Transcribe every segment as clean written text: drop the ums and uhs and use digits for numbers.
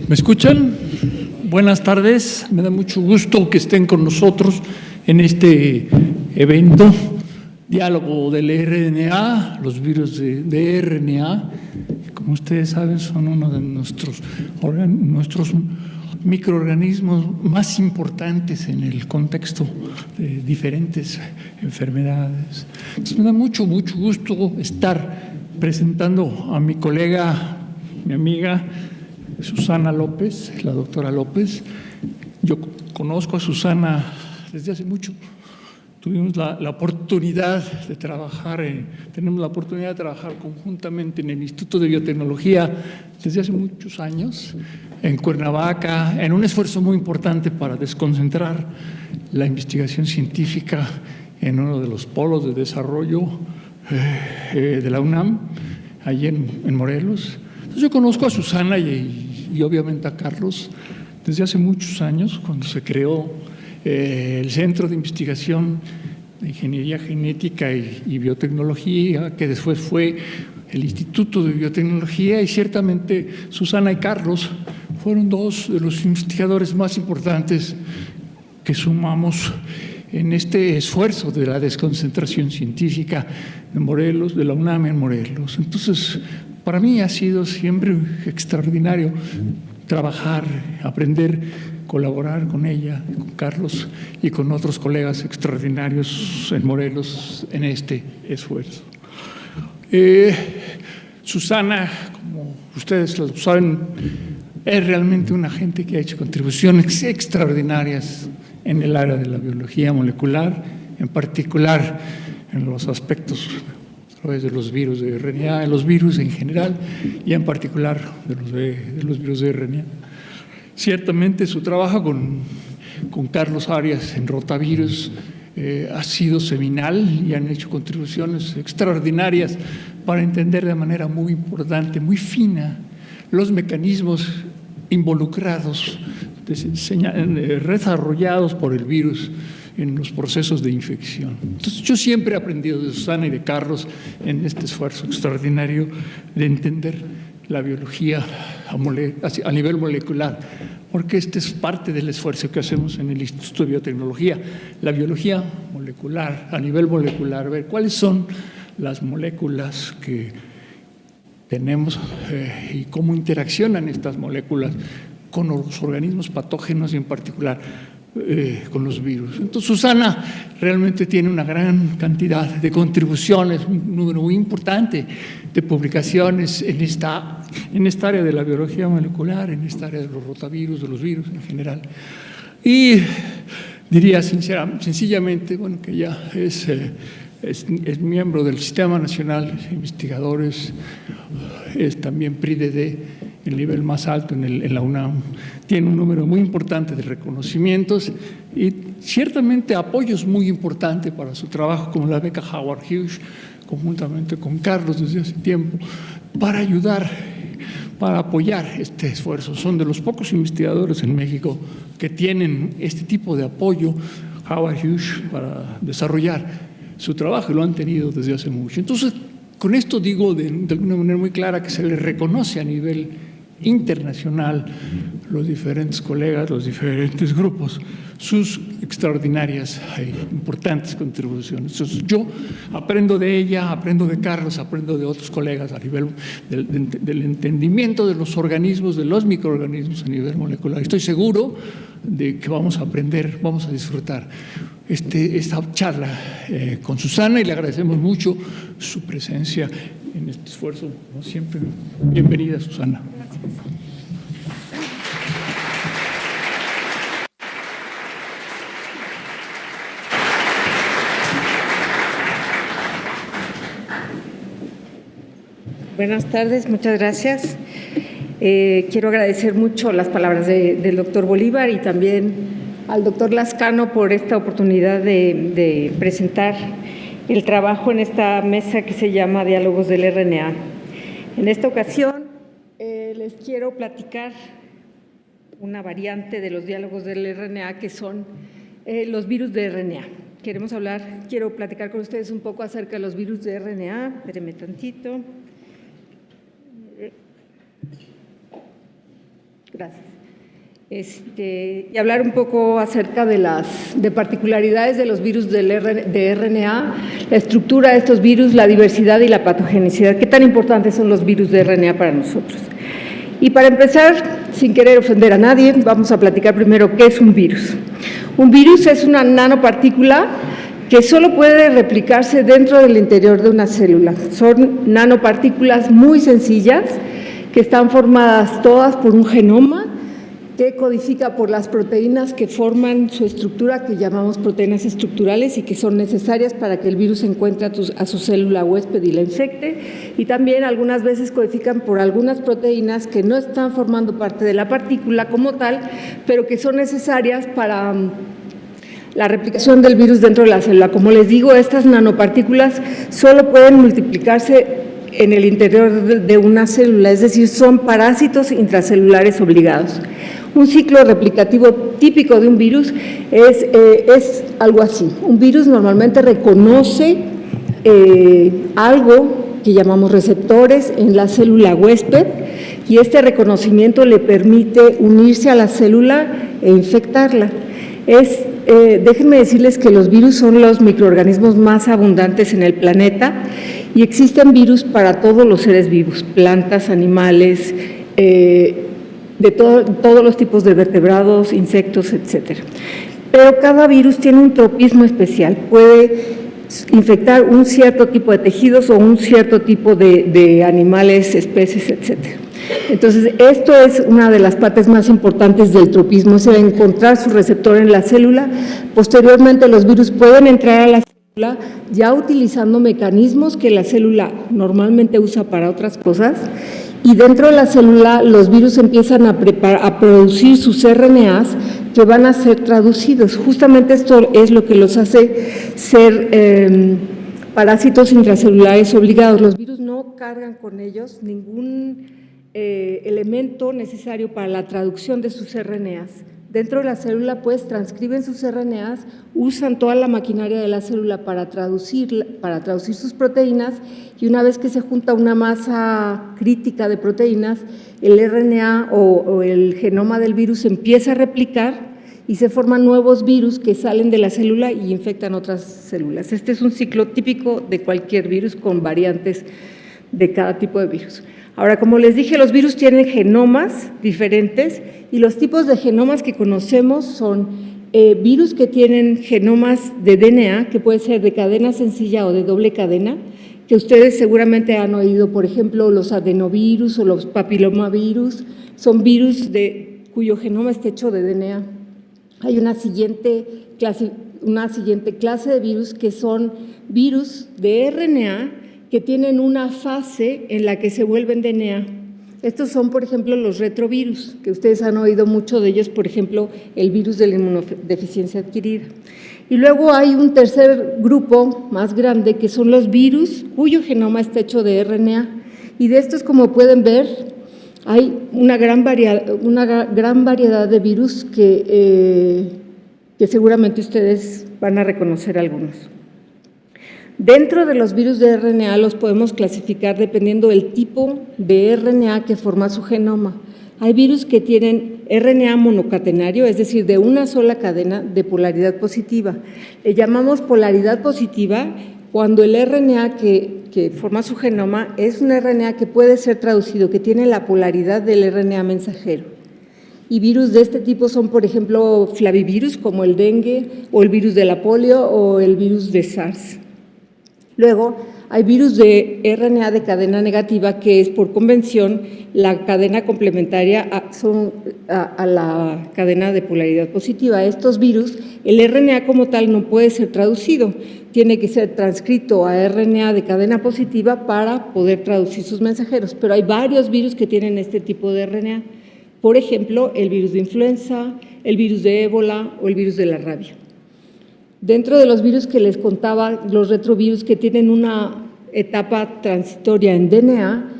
¿Me escuchan? Buenas tardes, me da mucho gusto que estén con nosotros en este evento, Diálogo del RNA, los virus de RNA. Como ustedes saben, son uno de nuestros microorganismos más importantes en el contexto de diferentes enfermedades. Entonces, me da mucho gusto estar presentando a mi colega, mi amiga Susana López, la doctora López. Yo conozco a Susana desde hace mucho. Tuvimos la oportunidad de trabajar, tenemos la oportunidad de trabajar conjuntamente en el Instituto de Biotecnología desde hace muchos años, en Cuernavaca, en un esfuerzo muy importante para desconcentrar la investigación científica en uno de los polos de desarrollo de la UNAM, allí en Morelos. Entonces, yo conozco a Susana y obviamente a Carlos desde hace muchos años, cuando se creó el Centro de Investigación de Ingeniería Genética y Biotecnología, que después fue el Instituto de Biotecnología, y ciertamente Susana y Carlos fueron dos de los investigadores más importantes que sumamos en este esfuerzo de la desconcentración científica de Morelos, de la UNAM en Morelos. Entonces, para mí ha sido siempre extraordinario trabajar, aprender, colaborar con ella, con Carlos y con otros colegas extraordinarios en Morelos en este esfuerzo. Susana, como ustedes lo saben, es realmente una gente que ha hecho contribuciones extraordinarias en el área de la biología molecular, en particular en los aspectos a través de los virus de RNA, de los virus en general y en particular de los virus de RNA. Ciertamente su trabajo con Carlos Arias en rotavirus ha sido seminal y han hecho contribuciones extraordinarias para entender de manera muy importante, muy fina, los mecanismos involucrados, desarrollados por el virus en los procesos de infección. Entonces, yo siempre he aprendido de Susana y de Carlos en este esfuerzo extraordinario de entender la biología a nivel molecular, porque este es parte del esfuerzo que hacemos en el Instituto de Biotecnología, la biología molecular, a nivel molecular, ver cuáles son las moléculas que tenemos y cómo interaccionan estas moléculas con los organismos patógenos y en particular con los virus. Entonces, Susana realmente tiene una gran cantidad de contribuciones, un número muy importante de publicaciones en esta área de la biología molecular, en esta área de los rotavirus, de los virus en general. Y diría sencillamente, bueno, que ella es miembro del Sistema Nacional de Investigadores, es también PRI-DD, el nivel más alto en la UNAM, tiene un número muy importante de reconocimientos y ciertamente apoyos muy importantes para su trabajo, como la beca Howard Hughes, conjuntamente con Carlos desde hace tiempo, para ayudar, para apoyar este esfuerzo. Son de los pocos investigadores en México que tienen este tipo de apoyo, Howard Hughes, para desarrollar su trabajo, y lo han tenido desde hace mucho. Entonces, con esto digo de alguna manera muy clara que se le reconoce a nivel internacional, los diferentes colegas, los diferentes grupos, sus extraordinarias e importantes contribuciones. Entonces, yo aprendo de ella, aprendo de Carlos, aprendo de otros colegas a nivel del entendimiento de los organismos, de los microorganismos a nivel molecular. Estoy seguro de que vamos a aprender, vamos a disfrutar esta charla con Susana, y le agradecemos mucho su presencia en este esfuerzo, como siempre. Bienvenida, Susana. Buenas tardes, muchas gracias. Quiero agradecer mucho las palabras del doctor Bolívar y también al doctor Lascano por esta oportunidad de presentar el trabajo en esta mesa que se llama Diálogos del RNA. En esta ocasión les quiero platicar una variante de los diálogos del RNA, que son los virus de RNA. quiero platicar con ustedes un poco acerca de los virus de RNA. Espérenme tantito. Gracias. Y hablar un poco acerca de particularidades de los virus de RNA, la estructura de estos virus, la diversidad y la patogenicidad. ¿Qué tan importantes son los virus de RNA para nosotros? Y para empezar, sin querer ofender a nadie, vamos a platicar primero qué es un virus. Un virus es una nanopartícula que solo puede replicarse dentro del interior de una célula. Son nanopartículas muy sencillas que están formadas todas por un genoma que codifica por las proteínas que forman su estructura, que llamamos proteínas estructurales y que son necesarias para que el virus encuentre a su célula huésped y la infecte. Y también algunas veces codifican por algunas proteínas que no están formando parte de la partícula como tal, pero que son necesarias para la replicación del virus dentro de la célula. Como les digo, estas nanopartículas solo pueden multiplicarse en el interior de una célula, es decir, son parásitos intracelulares obligados. Un ciclo replicativo típico de un virus es algo así. Un virus normalmente reconoce algo que llamamos receptores en la célula huésped y este reconocimiento le permite unirse a la célula e infectarla. Déjenme decirles que los virus son los microorganismos más abundantes en el planeta y existen virus para todos los seres vivos, plantas, animales, de todos los tipos de vertebrados, insectos, etcétera. Pero cada virus tiene un tropismo especial, puede infectar un cierto tipo de tejidos o un cierto tipo de animales, especies, etcétera. Entonces, esto es una de las partes más importantes del tropismo, es el encontrar su receptor en la célula. Posteriormente, los virus pueden entrar a la célula ya utilizando mecanismos que la célula normalmente usa para otras cosas, y dentro de la célula los virus empiezan a producir sus RNAs que van a ser traducidos. Justamente esto es lo que los hace ser parásitos intracelulares obligados. Los virus no cargan con ellos ningún elemento necesario para la traducción de sus RNAs. Dentro de la célula, pues, transcriben sus RNAs, usan toda la maquinaria de la célula para traducir sus proteínas, y una vez que se junta una masa crítica de proteínas, el RNA o el genoma del virus empieza a replicar y se forman nuevos virus que salen de la célula y infectan otras células. Este es un ciclo típico de cualquier virus con variantes de cada tipo de virus. Ahora, como les dije, los virus tienen genomas diferentes y los tipos de genomas que conocemos son virus que tienen genomas de DNA, que puede ser de cadena sencilla o de doble cadena, que ustedes seguramente han oído, por ejemplo, los adenovirus o los papilomavirus, son virus cuyo genoma está hecho de DNA. Hay una siguiente clase de virus que son virus de RNA, que tienen una fase en la que se vuelven DNA. Estos son, por ejemplo, los retrovirus, que ustedes han oído mucho de ellos, por ejemplo, el virus de la inmunodeficiencia adquirida. Y luego hay un tercer grupo más grande, que son los virus cuyo genoma está hecho de RNA. Y de estos, como pueden ver, hay una gran variedad de virus que seguramente ustedes van a reconocer algunos. Dentro de los virus de RNA los podemos clasificar dependiendo del tipo de RNA que forma su genoma. Hay virus que tienen RNA monocatenario, es decir, de una sola cadena de polaridad positiva. Le llamamos polaridad positiva cuando el RNA que forma su genoma es un RNA que puede ser traducido, que tiene la polaridad del RNA mensajero. Y virus de este tipo son, por ejemplo, flavivirus como el dengue o el virus de la polio o el virus de SARS. Luego, hay virus de RNA de cadena negativa, que es por convención la cadena complementaria a la cadena de polaridad positiva. Estos virus, el RNA como tal no puede ser traducido, tiene que ser transcrito a RNA de cadena positiva para poder traducir sus mensajeros, pero hay varios virus que tienen este tipo de RNA. Por ejemplo, el virus de influenza, el virus de ébola o el virus de la rabia. Dentro de los virus que les contaba, los retrovirus que tienen una etapa transitoria en DNA,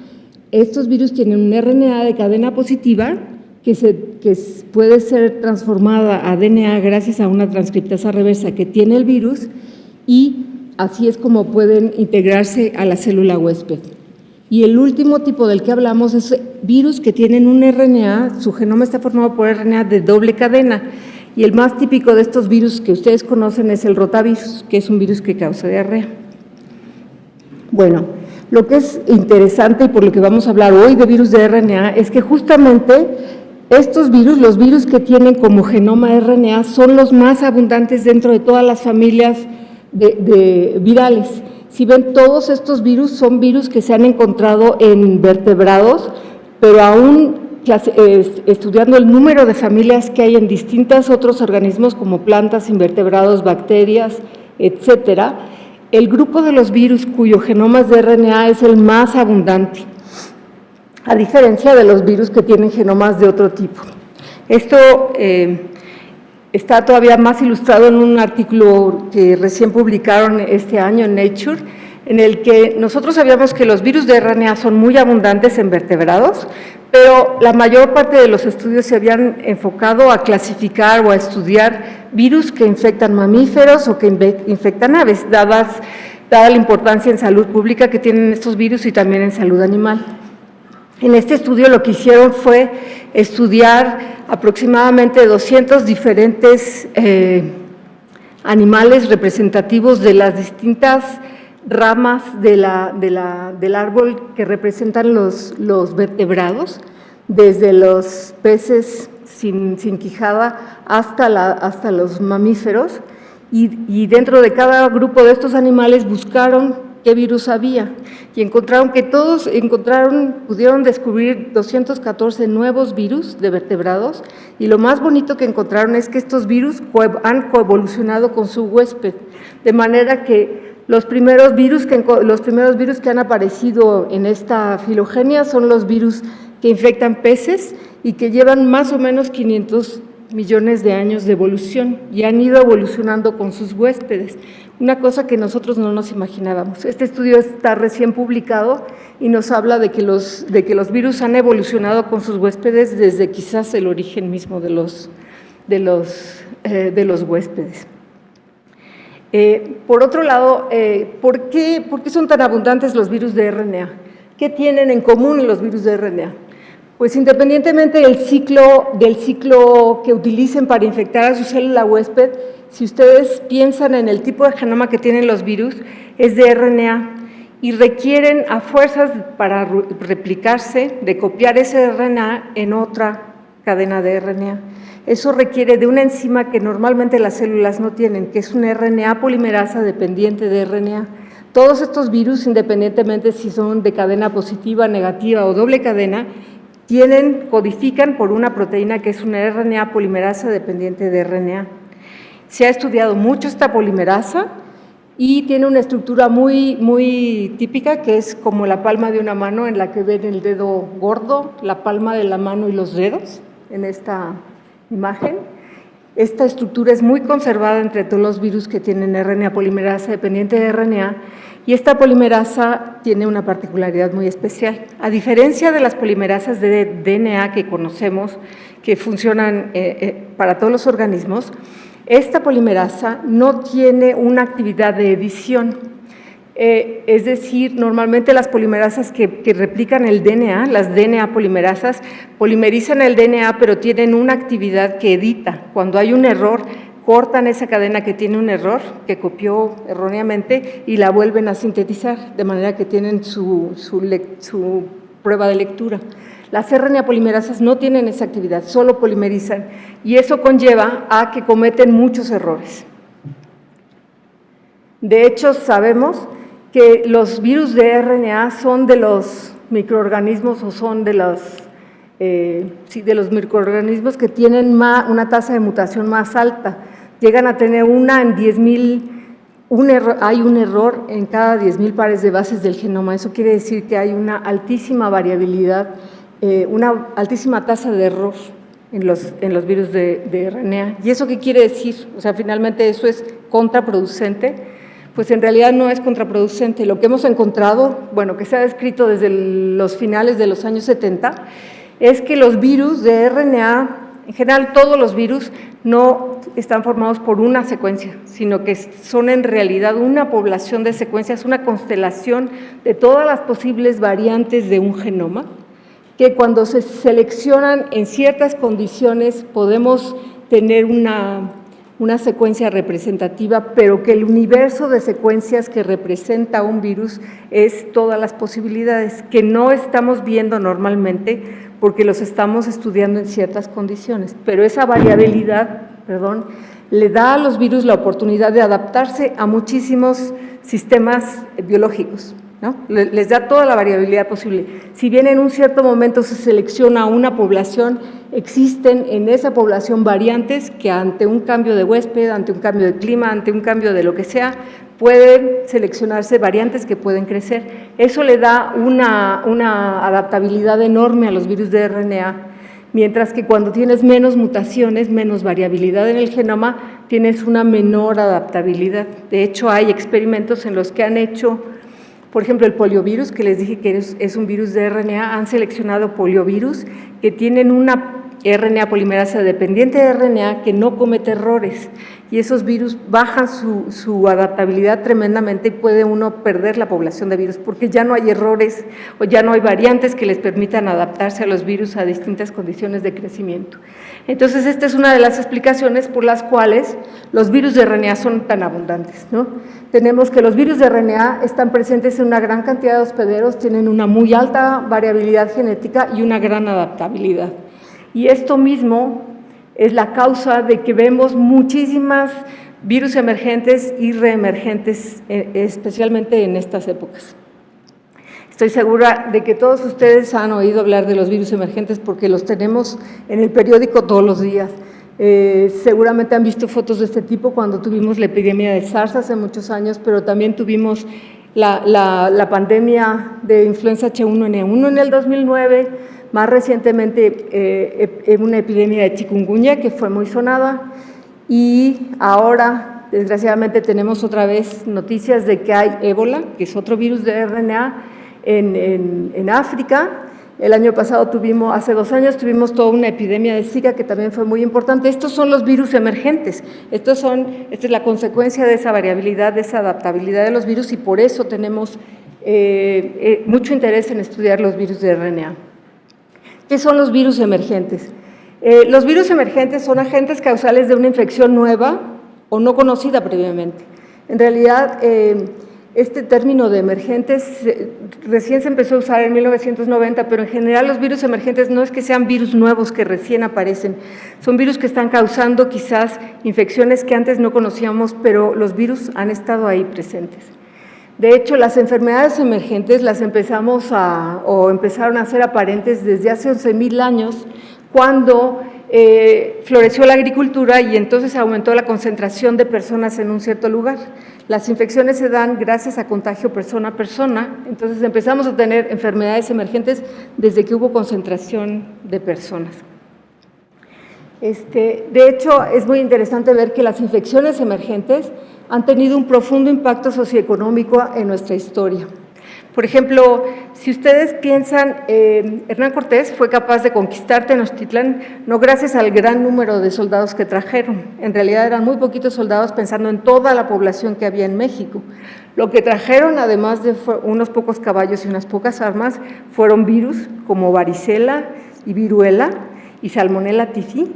estos virus tienen un RNA de cadena positiva puede ser transformada a DNA gracias a una transcriptasa reversa que tiene el virus, y así es como pueden integrarse a la célula huésped. Y el último tipo del que hablamos es virus que tienen un RNA, su genoma está formado por RNA de doble cadena, y el más típico de estos virus que ustedes conocen es el rotavirus, que es un virus que causa diarrea. Bueno, lo que es interesante y por lo que vamos a hablar hoy de virus de RNA es que justamente estos virus, los virus que tienen como genoma RNA, son los más abundantes dentro de todas las familias de virales. Si ven, todos estos virus son virus que se han encontrado en vertebrados, pero aún estudiando el número de familias que hay en distintos otros organismos como plantas, invertebrados, bacterias, etcétera, el grupo de los virus cuyo genoma es de RNA es el más abundante, a diferencia de los virus que tienen genomas de otro tipo. Esto está todavía más ilustrado en un artículo que recién publicaron este año en Nature, en el que nosotros sabíamos que los virus de RNA son muy abundantes en vertebrados, pero la mayor parte de los estudios se habían enfocado a clasificar o a estudiar virus que infectan mamíferos o que infectan aves, dada la importancia en salud pública que tienen estos virus y también en salud animal. En este estudio lo que hicieron fue estudiar aproximadamente 200 diferentes animales representativos de las distintas ramas del árbol que representan los vertebrados, desde los peces sin quijada hasta los mamíferos, y dentro de cada grupo de estos animales buscaron qué virus había, y encontraron que pudieron descubrir 214 nuevos virus de vertebrados, y lo más bonito que encontraron es que estos virus han coevolucionado con su huésped, de manera que los primeros virus que han aparecido en esta filogenia son los virus que infectan peces y que llevan más o menos 500 millones de años de evolución y han ido evolucionando con sus huéspedes, una cosa que nosotros no nos imaginábamos. Este estudio está recién publicado y nos habla de que los virus han evolucionado con sus huéspedes desde quizás el origen mismo de los huéspedes. Por otro lado, ¿por qué son tan abundantes los virus de RNA? ¿Qué tienen en común los virus de RNA? Pues independientemente del ciclo que utilicen para infectar a su célula huésped, si ustedes piensan en el tipo de genoma que tienen los virus, es de RNA y requieren a fuerzas para replicarse, de copiar ese RNA en otra cadena de RNA. Eso requiere de una enzima que normalmente las células no tienen, que es una RNA polimerasa dependiente de RNA. Todos estos virus, independientemente si son de cadena positiva, negativa o doble cadena, codifican por una proteína que es una RNA polimerasa dependiente de RNA. Se ha estudiado mucho esta polimerasa y tiene una estructura muy, muy típica, que es como la palma de una mano, en la que ven el dedo gordo, la palma de la mano y los dedos en esta imagen. Esta estructura es muy conservada entre todos los virus que tienen RNA polimerasa dependiente de RNA, y esta polimerasa tiene una particularidad muy especial. A diferencia de las polimerasas de DNA que conocemos, que funcionan para todos los organismos, esta polimerasa no tiene una actividad de edición. Es decir, normalmente las polimerasas que replican el DNA, las DNA polimerasas, polimerizan el DNA, pero tienen una actividad que edita. Cuando hay un error, cortan esa cadena que tiene un error, que copió erróneamente, y la vuelven a sintetizar, de manera que tienen su prueba de lectura. Las RNA polimerasas no tienen esa actividad, solo polimerizan, y eso conlleva a que cometen muchos errores. De hecho, sabemos que los virus de RNA son de los microorganismos o son de los microorganismos que tienen una tasa de mutación más alta. Llegan a tener una en 10.000, hay un error en cada 10.000 pares de bases del genoma. Eso quiere decir que hay una altísima variabilidad, una altísima tasa de error en los virus de RNA. ¿Y eso qué quiere decir? O sea, finalmente eso es contraproducente. Pues en realidad no es contraproducente. Lo que hemos encontrado, bueno, que se ha descrito desde los finales de los años 70, es que los virus de RNA, en general todos los virus, no están formados por una secuencia, sino que son en realidad una población de secuencias, una constelación de todas las posibles variantes de un genoma, que cuando se seleccionan en ciertas condiciones podemos tener una secuencia representativa, pero que el universo de secuencias que representa un virus es todas las posibilidades que no estamos viendo normalmente porque los estamos estudiando en ciertas condiciones, pero esa variabilidad, le da a los virus la oportunidad de adaptarse a muchísimos sistemas biológicos, ¿no? Les da toda la variabilidad posible. Si bien en un cierto momento se selecciona una población, existen en esa población variantes que ante un cambio de huésped, ante un cambio de clima, ante un cambio de lo que sea, pueden seleccionarse variantes que pueden crecer. Eso le da una adaptabilidad enorme a los virus de RNA, mientras que cuando tienes menos mutaciones, menos variabilidad en el genoma, tienes una menor adaptabilidad. De hecho, hay experimentos en los que han hecho, por ejemplo, el poliovirus, que les dije que es un virus de RNA, han seleccionado poliovirus que tienen una RNA polimerasa dependiente de RNA que no comete errores, y esos virus bajan su adaptabilidad tremendamente y puede uno perder la población de virus porque ya no hay errores o ya no hay variantes que les permitan adaptarse a los virus a distintas condiciones de crecimiento. Entonces, esta es una de las explicaciones por las cuales los virus de RNA son tan abundantes, ¿no? Tenemos que los virus de RNA están presentes en una gran cantidad de hospederos, tienen una muy alta variabilidad genética y una gran adaptabilidad. Y esto mismo es la causa de que vemos muchísimas virus emergentes y reemergentes, especialmente en estas épocas. Estoy segura de que todos ustedes han oído hablar de los virus emergentes porque los tenemos en el periódico todos los días. Seguramente han visto fotos de este tipo cuando tuvimos la epidemia de SARS hace muchos años, pero también tuvimos la pandemia de influenza H1N1 en el 2009, más recientemente una epidemia de chikungunya que fue muy sonada, y ahora desgraciadamente tenemos otra vez noticias de que hay ébola, que es otro virus de RNA en África. El año pasado hace 2 años tuvimos toda una epidemia de Zika que también fue muy importante. Estos son los virus emergentes, esta es la consecuencia de esa variabilidad, de esa adaptabilidad de los virus, y por eso tenemos mucho interés en estudiar los virus de RNA. ¿Qué son los virus emergentes? Los virus emergentes son agentes causales de una infección nueva o no conocida previamente. En realidad, este término de emergentes recién se empezó a usar en 1990, pero en general los virus emergentes no es que sean virus nuevos que recién aparecen, son virus que están causando quizás infecciones que antes no conocíamos, pero los virus han estado ahí presentes. De hecho, las enfermedades emergentes las empezaron a ser aparentes desde hace 11,000 años, cuando floreció la agricultura y entonces aumentó la concentración de personas en un cierto lugar. Las infecciones se dan gracias a contagio persona a persona, entonces empezamos a tener enfermedades emergentes desde que hubo concentración de personas. De hecho, es muy interesante ver que las infecciones emergentes han tenido un profundo impacto socioeconómico en nuestra historia. Por ejemplo, si ustedes piensan, Hernán Cortés fue capaz de conquistar Tenochtitlán no gracias al gran número de soldados que trajeron, en realidad eran muy poquitos soldados pensando en toda la población que había en México. Lo que trajeron, además de unos pocos caballos y unas pocas armas, fueron virus como varicela y viruela y salmonella typhi,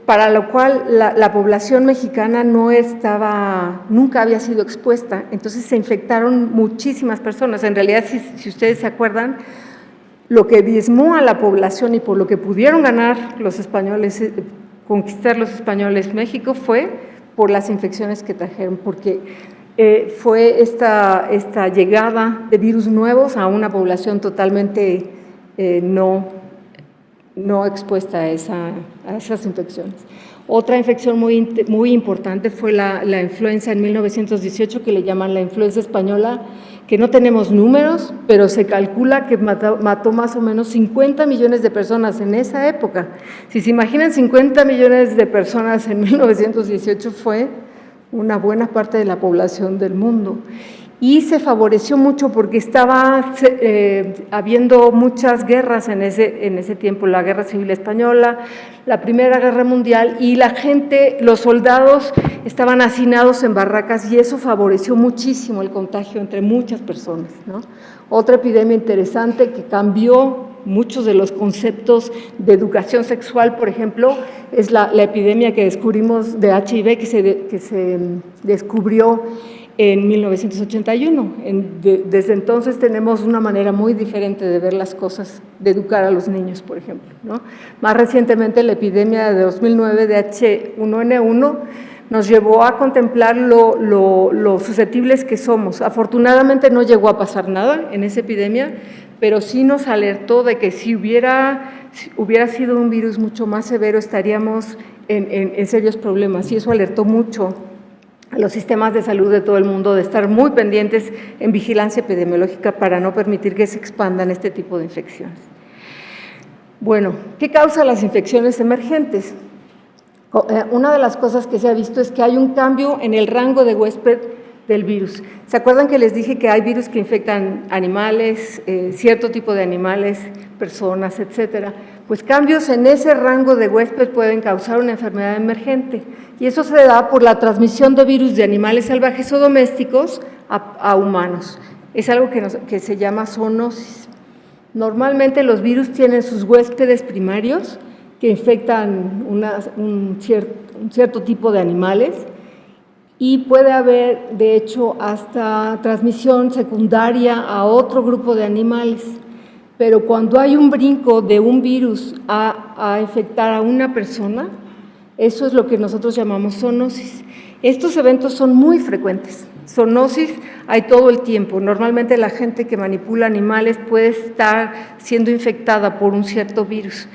para lo cual la población mexicana nunca había sido expuesta, entonces se infectaron muchísimas personas. En realidad, si ustedes se acuerdan, lo que diezmó a la población y por lo que pudieron ganar los españoles, conquistar los españoles México, fue por las infecciones que trajeron, porque fue esta llegada de virus nuevos a una población totalmente no expuesta a esas infecciones. Otra infección muy importante fue la influenza en 1918, que le llaman la influenza española, que no tenemos números, pero se calcula que mató más o menos 50 millones de personas en esa época. Si se imaginan 50 millones de personas en 1918, fue una buena parte de la población del mundo. y se favoreció mucho porque estaba habiendo muchas guerras en ese tiempo, la Guerra Civil Española, la Primera Guerra Mundial, y la gente, los soldados estaban hacinados en barracas y eso favoreció muchísimo el contagio entre muchas personas, ¿no? Otra epidemia interesante que cambió muchos de los conceptos de educación sexual, por ejemplo, es la epidemia que descubrimos de HIV, que se descubrió en 1981. Desde entonces tenemos una manera muy diferente de ver las cosas, de educar a los niños, por ejemplo, ¿no? Más recientemente, la epidemia de 2009 de H1N1 nos llevó a contemplar lo susceptibles que somos. Afortunadamente no llegó a pasar nada en esa epidemia, pero sí nos alertó de que si hubiera sido un virus mucho más severo, estaríamos en serios problemas, y eso alertó mucho a los sistemas de salud de todo el mundo de estar muy pendientes en vigilancia epidemiológica para no permitir que se expandan este tipo de infecciones. Bueno, ¿qué causa las infecciones emergentes? Una de las cosas que se ha visto es que hay un cambio en el rango de huésped del virus. ¿Se acuerdan que les dije que hay virus que infectan animales, cierto tipo de animales, personas, etcétera? Pues cambios en ese rango de huésped pueden causar una enfermedad emergente, y eso se da por la transmisión de virus de animales salvajes o domésticos a humanos. Es algo que se llama zoonosis. Normalmente los virus tienen sus huéspedes primarios que infectan un cierto tipo de animales, y puede haber, de hecho, hasta transmisión secundaria a otro grupo de animales. Pero cuando hay un brinco de un virus a infectar a una persona, eso es lo que nosotros llamamos zoonosis. Estos eventos son muy frecuentes. Zoonosis hay todo el tiempo. Normalmente la gente que manipula animales puede estar siendo infectada por un cierto virus.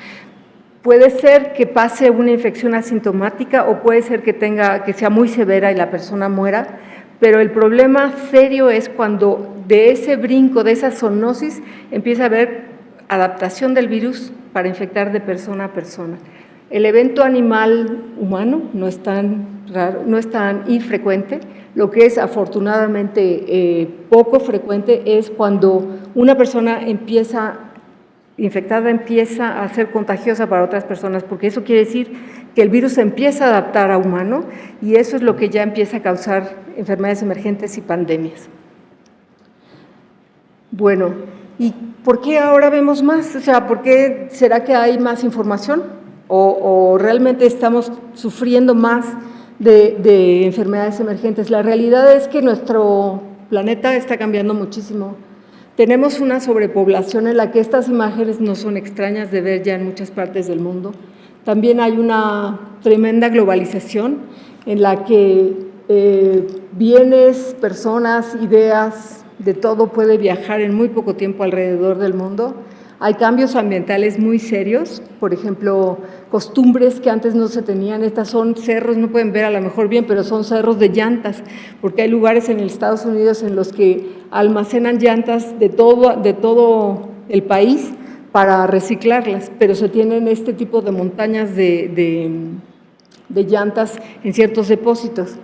Puede ser que pase una infección asintomática o puede ser que sea muy severa y la persona muera, pero el problema serio es cuando de ese brinco, de esa zoonosis, empieza a haber adaptación del virus para infectar de persona a persona. El evento animal-humano no es tan raro, no es tan infrecuente. Lo que es afortunadamente poco frecuente es cuando una persona infectada empieza a ser contagiosa para otras personas, porque eso quiere decir que el virus se empieza a adaptar a humano, y eso es lo que ya empieza a causar enfermedades emergentes y pandemias. Bueno, ¿y por qué ahora vemos más? O sea, ¿por qué será que hay más información? ¿O realmente estamos sufriendo más de enfermedades emergentes? La realidad es que nuestro planeta está cambiando muchísimo. Tenemos una sobrepoblación en la que estas imágenes no son extrañas de ver ya en muchas partes del mundo. También hay una tremenda globalización en la que bienes, personas, ideas, de todo puede viajar en muy poco tiempo alrededor del mundo. Hay cambios ambientales muy serios, por ejemplo, costumbres que antes no se tenían. Estas son cerros, no pueden ver a lo mejor bien, pero son cerros de llantas, porque hay lugares en Estados Unidos en los que almacenan llantas de todo el país para reciclarlas, pero se tienen este tipo de montañas de llantas en ciertos depósitos.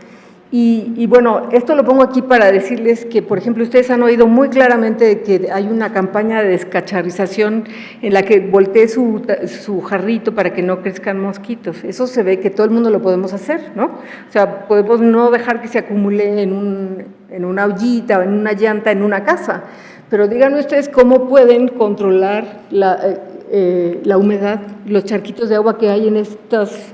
Y bueno, esto lo pongo aquí para decirles que, por ejemplo, ustedes han oído muy claramente que hay una campaña de descacharrización en la que voltee su jarrito para que no crezcan mosquitos. Eso se ve que todo el mundo lo podemos hacer, ¿no? O sea, podemos no dejar que se acumule en una ollita o en una llanta en una casa, pero díganme ustedes cómo pueden controlar la humedad, los charquitos de agua que hay en estas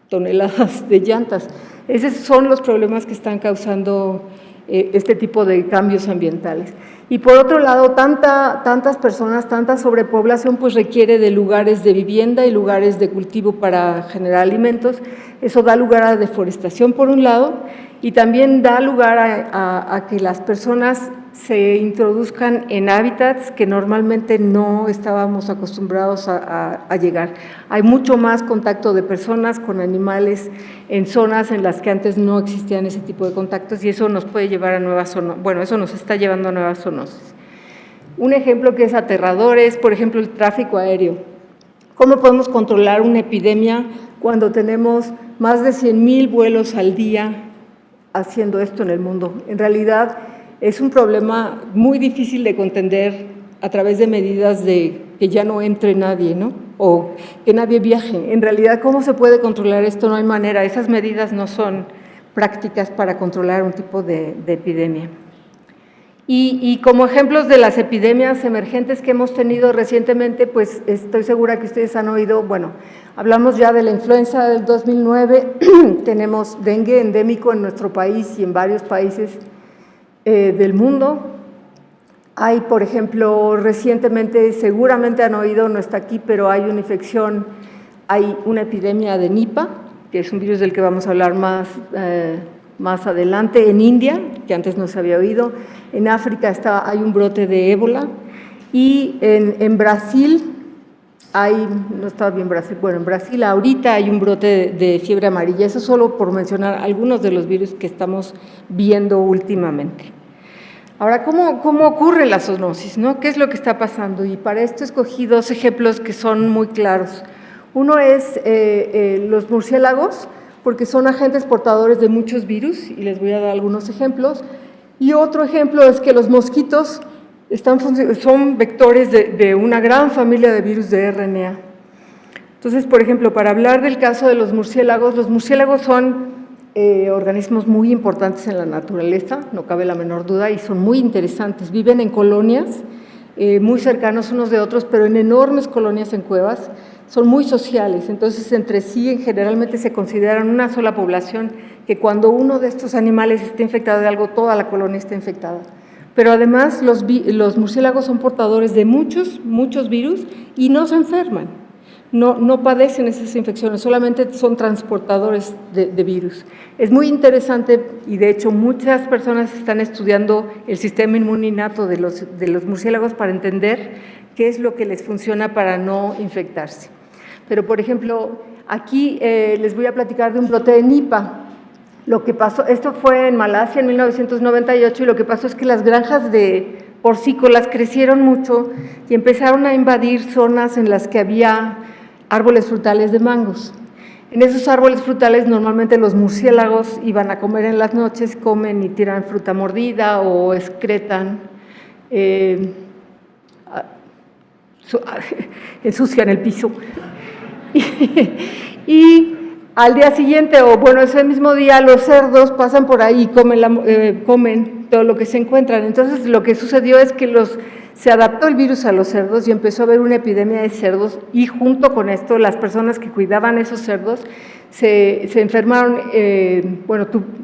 toneladas de llantas. Esos son los problemas que están causando este tipo de cambios ambientales. Y por otro lado, tantas personas, tanta sobrepoblación, pues requiere de lugares de vivienda y lugares de cultivo para generar alimentos. Eso da lugar a deforestación por un lado, y también da lugar a que las personas se introduzcan en hábitats que normalmente no estábamos acostumbrados a llegar. Hay mucho más contacto de personas con animales en zonas en las que antes no existían ese tipo de contactos, y eso nos puede llevar a nuevas zoonosis. Bueno, eso nos está llevando a nuevas zoonosis. Un ejemplo que es aterrador es, por ejemplo, el tráfico aéreo. ¿Cómo podemos controlar una epidemia cuando tenemos más de 100,000 vuelos al día haciendo esto en el mundo? En realidad, es un problema muy difícil de contender a través de medidas de que ya no entre nadie, ¿no? O que nadie viaje. En realidad, ¿cómo se puede controlar esto? No hay manera. Esas medidas no son prácticas para controlar un tipo de epidemia. Y como ejemplos de las epidemias emergentes que hemos tenido recientemente, pues estoy segura que ustedes han oído, bueno, hablamos ya de la influenza del 2009, tenemos dengue endémico en nuestro país y en varios países del mundo. Hay, por ejemplo, recientemente, seguramente han oído, no está aquí, pero hay una infección, hay una epidemia de Nipah, que es un virus del que vamos a hablar más adelante, en India, que antes no se había oído. En África hay un brote de ébola, y en Brasil no estaba bien Brasil, bueno, en Brasil ahorita hay un brote de fiebre amarilla. Eso solo por mencionar algunos de los virus que estamos viendo últimamente. Ahora, ¿cómo ocurre la zoonosis, ¿no? ¿Qué es lo que está pasando? Y para esto escogí dos ejemplos que son muy claros. Uno es los murciélagos, porque son agentes portadores de muchos virus, y les voy a dar algunos ejemplos. Y otro ejemplo es que los mosquitos son vectores de una gran familia de virus de RNA. Entonces, por ejemplo, para hablar del caso de los murciélagos son organismos muy importantes en la naturaleza, no cabe la menor duda, y son muy interesantes. Viven en colonias muy cercanos unos de otros, pero en enormes colonias en cuevas. Son muy sociales, entonces entre sí generalmente se consideran una sola población, que cuando uno de estos animales está infectado de algo, toda la colonia está infectada. Pero además los murciélagos son portadores de muchos virus y no se enferman, no padecen esas infecciones, solamente son transportadores de virus. Es muy interesante, y de hecho muchas personas están estudiando el sistema inmune innato de los murciélagos para entender qué es lo que les funciona para no infectarse. Pero, por ejemplo, aquí les voy a platicar de un brote de Nipah. Lo que pasó, esto fue en Malasia en 1998, y lo que pasó es que las granjas de porcícolas crecieron mucho y empezaron a invadir zonas en las que había árboles frutales de mangos. En esos árboles frutales normalmente los murciélagos iban a comer en las noches, comen y tiran fruta mordida o excretan, ensucian el piso. Y al día siguiente, o bueno, ese mismo día, los cerdos pasan por ahí y comen todo lo que se encuentran. Entonces, lo que sucedió es que se adaptó el virus a los cerdos y empezó a haber una epidemia de cerdos, y junto con esto, las personas que cuidaban esos cerdos se enfermaron,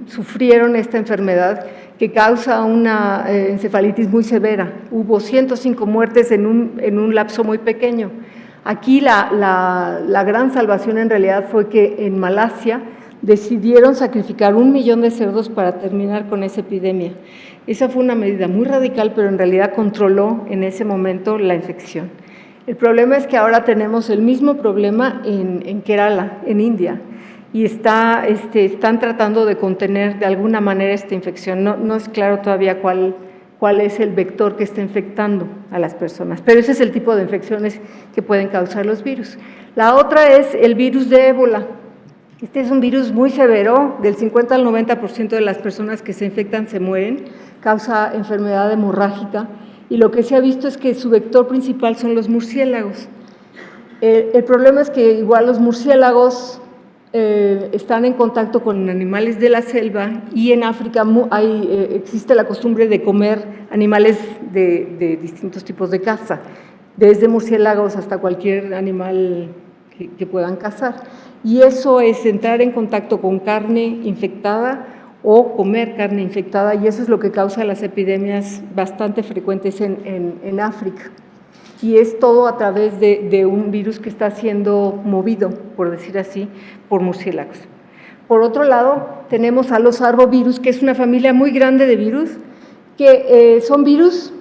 sufrieron esta enfermedad que causa una encefalitis muy severa. Hubo 105 muertes en un lapso muy pequeño. Aquí la gran salvación en realidad fue que en Malasia decidieron sacrificar 1 millón de cerdos para terminar con esa epidemia. Esa fue una medida muy radical, pero en realidad controló en ese momento la infección. El problema es que ahora tenemos el mismo problema en Kerala, en India, y están tratando de contener de alguna manera esta infección. No es claro todavía cuál es el vector que está infectando a las personas, pero ese es el tipo de infecciones que pueden causar los virus. La otra es el virus de ébola. Este es un virus muy severo, del 50 al 90% de las personas que se infectan se mueren, causa enfermedad hemorrágica, y lo que se ha visto es que su vector principal son los murciélagos. El problema es que igual los murciélagos están en contacto con animales de la selva, y en África existe la costumbre de comer animales de distintos tipos de caza, desde murciélagos hasta cualquier animal que puedan cazar. Y eso es entrar en contacto con carne infectada o comer carne infectada, y eso es lo que causa las epidemias bastante frecuentes en África. Y es todo a través de un virus que está siendo movido, por decir así, por murciélagos. Por otro lado, tenemos a los arbovirus, que es una familia muy grande de virus, que son virus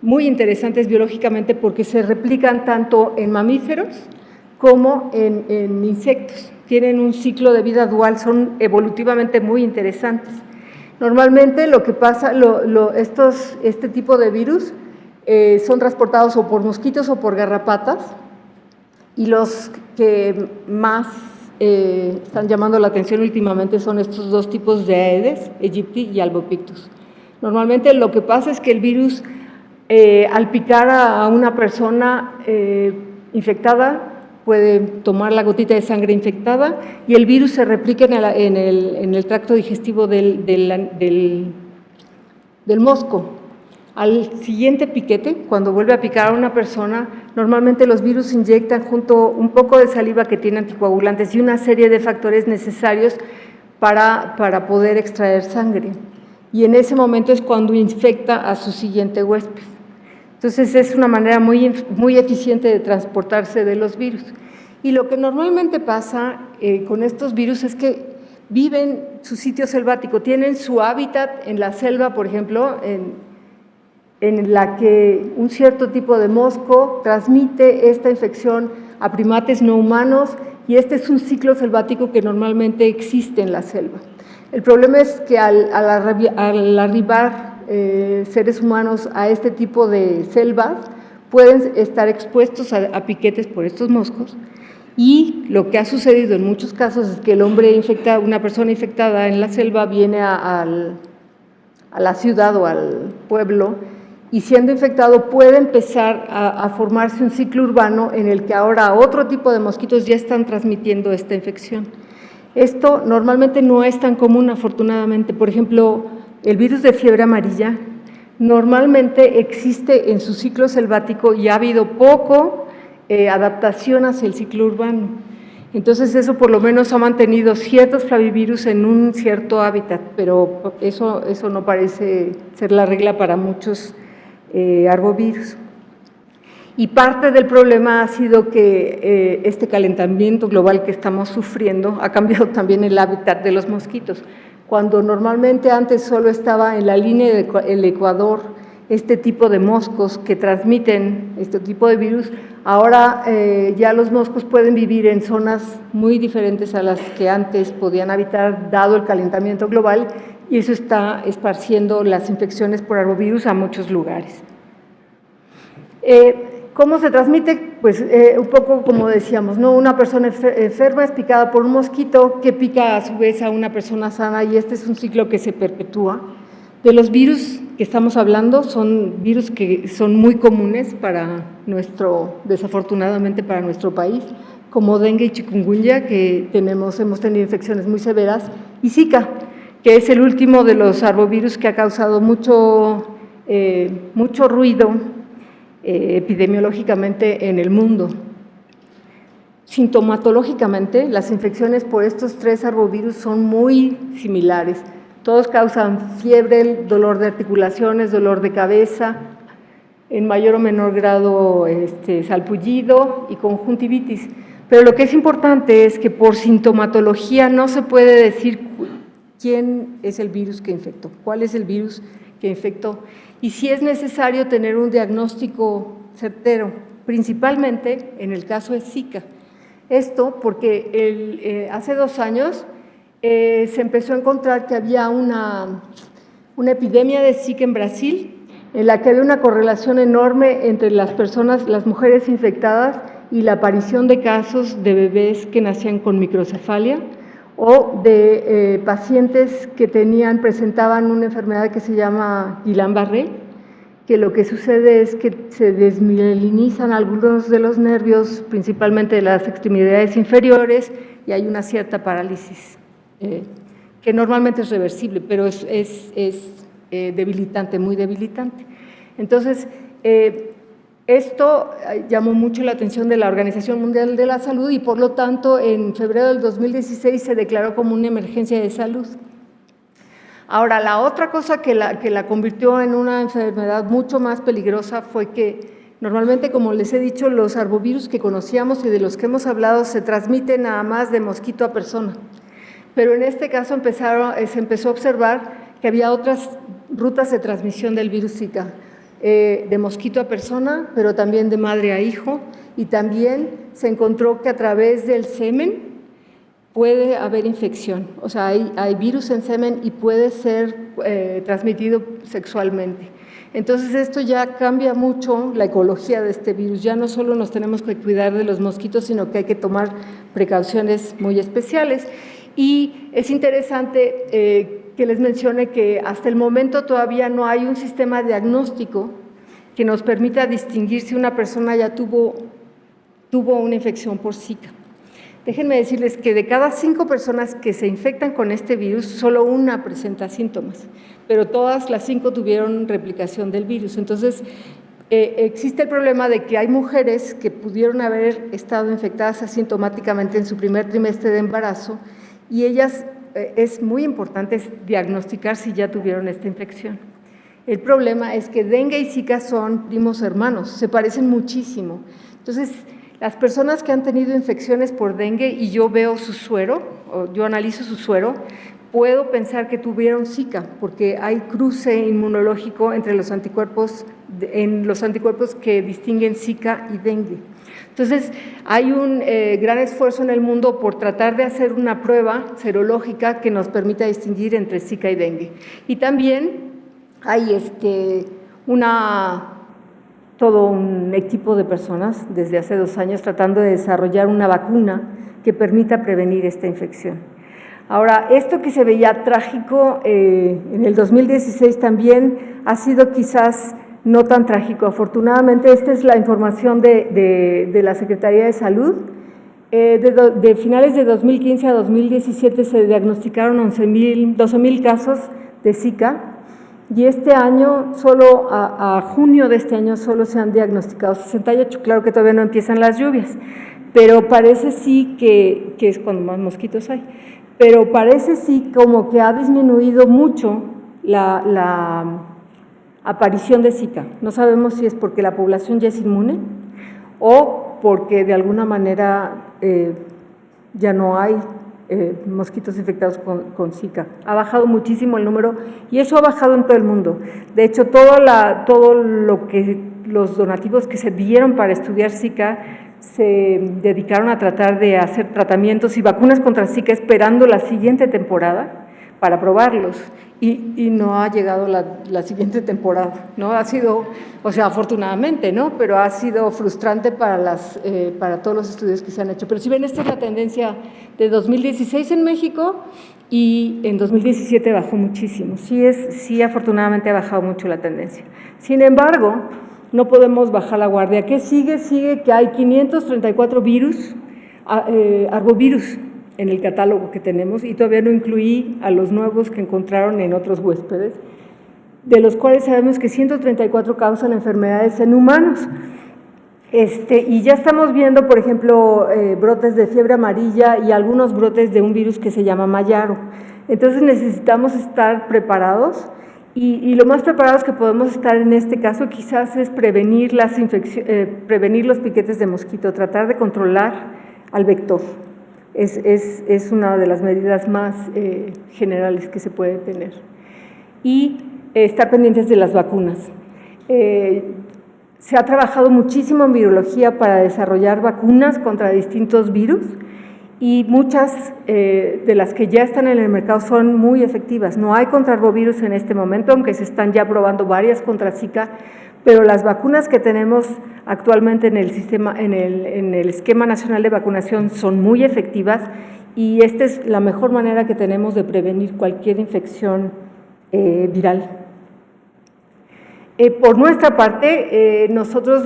muy interesantes biológicamente porque se replican tanto en mamíferos como en insectos. Tienen un ciclo de vida dual, son evolutivamente muy interesantes. Normalmente lo que pasa, este tipo de virus son transportados o por mosquitos o por garrapatas, y los que más están llamando la atención últimamente son estos dos tipos de Aedes aegypti y Albopictus. Normalmente lo que pasa es que el virus, al picar a una persona infectada, puede tomar la gotita de sangre infectada y el virus se replica en el tracto digestivo del mosco. Al siguiente piquete, cuando vuelve a picar a una persona, normalmente los virus inyectan junto un poco de saliva que tiene anticoagulantes y una serie de factores necesarios para poder extraer sangre. Y en ese momento es cuando infecta a su siguiente huésped. Entonces es una manera muy eficiente de transportarse de los virus. Y lo que normalmente pasa con estos virus es que viven su sitio selvático, tienen su hábitat en la selva, por ejemplo, en la que un cierto tipo de mosco transmite esta infección a primates no humanos y este es un ciclo selvático que normalmente existe en la selva. El problema es que al arribar seres humanos a este tipo de selvas pueden estar expuestos a piquetes por estos moscos y lo que ha sucedido en muchos casos es que el hombre infectado, una persona infectada en la selva viene a la ciudad o al pueblo y siendo infectado puede empezar a formarse un ciclo urbano en el que ahora otro tipo de mosquitos ya están transmitiendo esta infección. Esto normalmente no es tan común, afortunadamente. Por ejemplo, el virus de fiebre amarilla normalmente existe en su ciclo selvático y ha habido poco adaptación hacia el ciclo urbano. Entonces eso por lo menos ha mantenido ciertos flavivirus en un cierto hábitat, pero eso no parece ser la regla para muchos arbovirus. Y parte del problema ha sido que este calentamiento global que estamos sufriendo ha cambiado también el hábitat de los mosquitos. Cuando normalmente antes solo estaba en la línea del Ecuador este tipo de moscos que transmiten este tipo de virus, ahora ya los moscos pueden vivir en zonas muy diferentes a las que antes podían habitar dado el calentamiento global y eso está esparciendo las infecciones por arbovirus a muchos lugares. ¿Cómo se transmite? Pues un poco como decíamos, ¿no? Una persona enferma es picada por un mosquito que pica a su vez a una persona sana y este es un ciclo que se perpetúa. De los virus que estamos hablando son virus que son muy comunes desafortunadamente para nuestro país, como dengue y chikungunya, que hemos tenido infecciones muy severas, y Zika, que es el último de los arbovirus que ha causado mucho ruido epidemiológicamente en el mundo. Sintomatológicamente, las infecciones por estos 3 arbovirus son muy similares. Todos causan fiebre, dolor de articulaciones, dolor de cabeza, en mayor o menor grado salpullido y conjuntivitis. Pero lo que es importante es que por sintomatología no se puede decir quién es el virus que infectó, cuál es el virus que infectó. Y si es necesario tener un diagnóstico certero, principalmente en el caso de Zika. Esto porque hace 2 años se empezó a encontrar que había una epidemia de Zika en Brasil, en la que había una correlación enorme entre las mujeres infectadas y la aparición de casos de bebés que nacían con microcefalia o de pacientes que presentaban una enfermedad que se llama Guillain-Barré, que lo que sucede es que se desmielinizan algunos de los nervios, principalmente de las extremidades inferiores, y hay una cierta parálisis, que normalmente es reversible, pero es debilitante, muy debilitante. Entonces, esto llamó mucho la atención de la Organización Mundial de la Salud y por lo tanto en febrero del 2016 se declaró como una emergencia de salud. Ahora, la otra cosa que la convirtió en una enfermedad mucho más peligrosa fue que normalmente, como les he dicho, los arbovirus que conocíamos y de los que hemos hablado se transmiten nada más de mosquito a persona. Pero en este caso se empezó a observar que había otras rutas de transmisión del virus Zika, de mosquito a persona, pero también de madre a hijo, y también se encontró que a través del semen puede haber infección, o sea, hay virus en semen y puede ser transmitido sexualmente. Entonces esto ya cambia mucho la ecología de este virus, ya no solo nos tenemos que cuidar de los mosquitos, sino que hay que tomar precauciones muy especiales. Y es interesante que les mencione que hasta el momento todavía no hay un sistema diagnóstico que nos permita distinguir si una persona ya tuvo una infección por Zika. Déjenme decirles que de cada 5 personas que se infectan con este virus, solo una presenta síntomas, pero todas las 5 tuvieron replicación del virus. Entonces, existe el problema de que hay mujeres que pudieron haber estado infectadas asintomáticamente en su primer trimestre de embarazo y ellas, es muy importante diagnosticar si ya tuvieron esta infección. El problema es que dengue y Zika son primos hermanos, se parecen muchísimo. Entonces, las personas que han tenido infecciones por dengue y yo veo su suero, o yo analizo su suero, puedo pensar que tuvieron Zika, porque hay cruce inmunológico entre los anticuerpos, en los anticuerpos que distinguen Zika y dengue. Entonces, hay un gran esfuerzo en el mundo por tratar de hacer una prueba serológica que nos permita distinguir entre Zika y dengue. Y también hay todo un equipo de personas desde hace 2 años tratando de desarrollar una vacuna que permita prevenir esta infección. Ahora, esto que se veía trágico en el 2016 también ha sido quizás no tan trágico. Afortunadamente, esta es la información de la Secretaría de Salud. De finales de 2015 a 2017 se diagnosticaron 12,000 casos de Zika. Y este año, solo a junio de este año, solo se han diagnosticado 68, claro que todavía no empiezan las lluvias, pero parece sí que es cuando más mosquitos hay, pero parece sí como que ha disminuido mucho la aparición de Zika. No sabemos si es porque la población ya es inmune o porque de alguna manera ya no hay mosquitos infectados con Zika. Ha bajado muchísimo el número y eso ha bajado en todo el mundo. De hecho, todo lo que los donativos que se dieron para estudiar Zika se dedicaron a tratar de hacer tratamientos y vacunas contra Zika esperando la siguiente temporada para probarlos y no ha llegado la siguiente temporada, ¿no? Ha sido, o sea, afortunadamente, ¿no? Pero ha sido frustrante para todos los estudios que se han hecho. Pero si ven, esta es la tendencia de 2016 en México y en 2017 bajó muchísimo. Sí, afortunadamente ha bajado mucho la tendencia. Sin embargo, no podemos bajar la guardia. ¿Qué sigue? Sigue que hay 534 virus, arbovirus, en el catálogo que tenemos, y todavía no incluí a los nuevos que encontraron en otros huéspedes, de los cuales sabemos que 134 causan enfermedades en humanos. Y ya estamos viendo, por ejemplo, brotes de fiebre amarilla y algunos brotes de un virus que se llama Mayaro. Entonces necesitamos estar preparados y lo más preparados que podemos estar en este caso quizás es prevenir los piquetes de mosquito, tratar de controlar al vector. Es una de las medidas más generales que se puede tener. Y estar pendientes de las vacunas. Se ha trabajado muchísimo en virología para desarrollar vacunas contra distintos virus y muchas de las que ya están en el mercado son muy efectivas. No hay contra arbovirus en este momento, aunque se están ya probando varias contra Zika, pero las vacunas que tenemos actualmente en el Esquema Nacional de Vacunación son muy efectivas y esta es la mejor manera que tenemos de prevenir cualquier infección viral. Por nuestra parte, nosotros,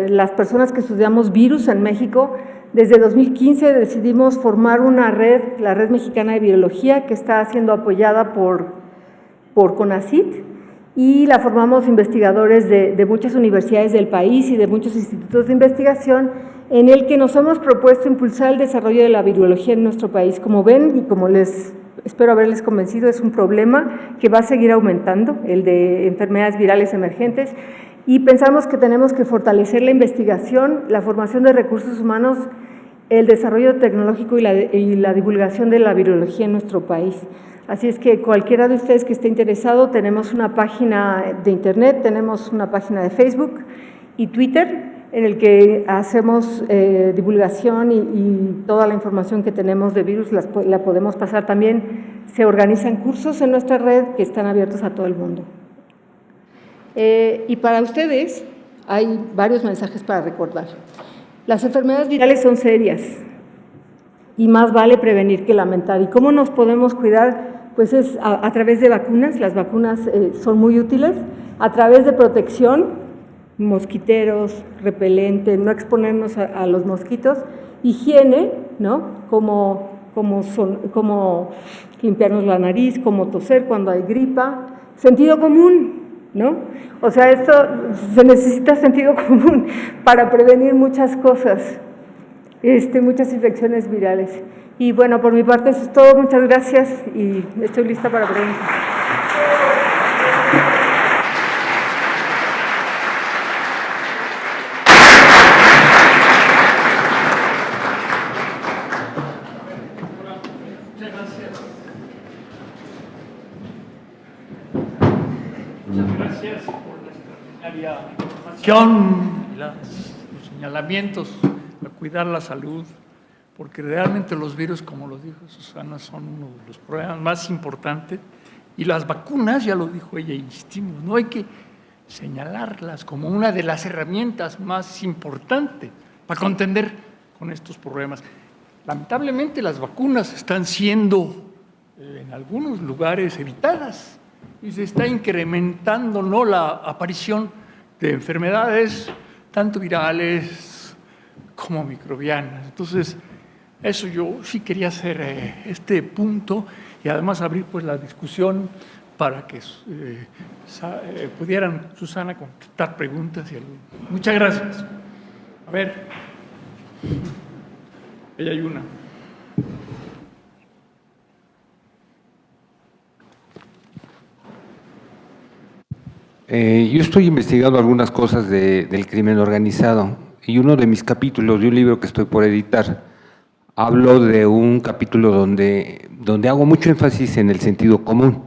las personas que estudiamos virus en México, desde 2015 decidimos formar una red, la Red Mexicana de Virología, que está siendo apoyada por CONACYT, y la formamos investigadores de muchas universidades del país y de muchos institutos de investigación, en el que nos hemos propuesto impulsar el desarrollo de la virología en nuestro país. Como ven, y como espero haberles convencido, es un problema que va a seguir aumentando, el de enfermedades virales emergentes, y pensamos que tenemos que fortalecer la investigación, la formación de recursos humanos, el desarrollo tecnológico y la divulgación de la virología en nuestro país. Así es que cualquiera de ustedes que esté interesado, tenemos una página de internet, tenemos una página de Facebook y Twitter, en el que hacemos divulgación y toda la información que tenemos de virus la podemos pasar también. Se organizan cursos en nuestra red que están abiertos a todo el mundo. Y para ustedes hay varios mensajes para recordar. Las enfermedades virales son serias y más vale prevenir que lamentar. ¿Y cómo nos podemos cuidar? pues es a través de vacunas. Las vacunas son muy útiles, a través de protección, mosquiteros, repelente, no exponernos a los mosquitos, higiene, ¿no? Como limpiarnos la nariz, como toser cuando hay gripa, sentido común, ¿no? O sea, esto se necesita sentido común para prevenir muchas cosas, muchas infecciones virales. Y bueno, por mi parte eso es todo, muchas gracias y estoy lista para preguntas. Muchas gracias por la extraordinaria información y los señalamientos a cuidar la salud, porque realmente los virus, como lo dijo Susana, son uno de los problemas más importantes, y las vacunas, ya lo dijo ella, insistimos, no hay que señalarlas como una de las herramientas más importantes para contender con estos problemas. Lamentablemente las vacunas están siendo en algunos lugares evitadas y se está incrementando, ¿no?, la aparición de enfermedades tanto virales como microbianas. Entonces, eso yo sí quería hacer este punto y además abrir pues la discusión para que pudieran, Susana, contestar preguntas. Muchas gracias. A ver, ella hay una. Yo estoy investigando algunas cosas del crimen organizado y uno de mis capítulos de un libro que estoy por editar, hablo de un capítulo donde hago mucho énfasis en el sentido común.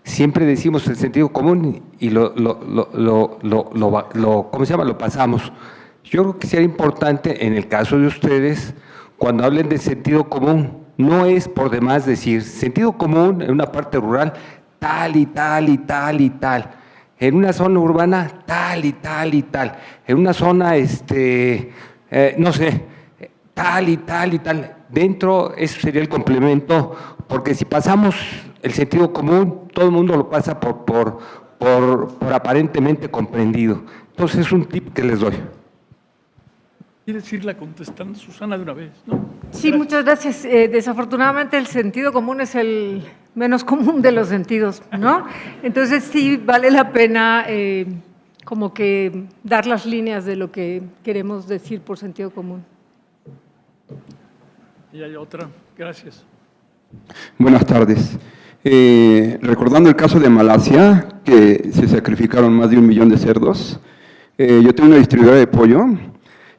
Siempre decimos el sentido común y ¿cómo se llama? Lo pasamos. Yo creo que sería importante en el caso de ustedes, cuando hablen de sentido común, no es por demás decir sentido común en una parte rural, tal y tal y tal y tal. En una zona urbana, tal y tal y tal. En una zona, no sé, tal y tal y tal. Dentro, eso sería el complemento, porque si pasamos el sentido común, todo el mundo lo pasa por aparentemente comprendido. Entonces, es un tip que les doy. ¿Quieres irla contestando, Susana, de una vez? ¿No? Sí, muchas gracias. Desafortunadamente el sentido común es el menos común de los sentidos, ¿no? Entonces sí vale la pena como que dar las líneas de lo que queremos decir por sentido común. Y hay otra. Gracias. Buenas tardes. Recordando el caso de Malasia, que se sacrificaron más de 1 millón de cerdos, yo tengo una distribuidora de pollo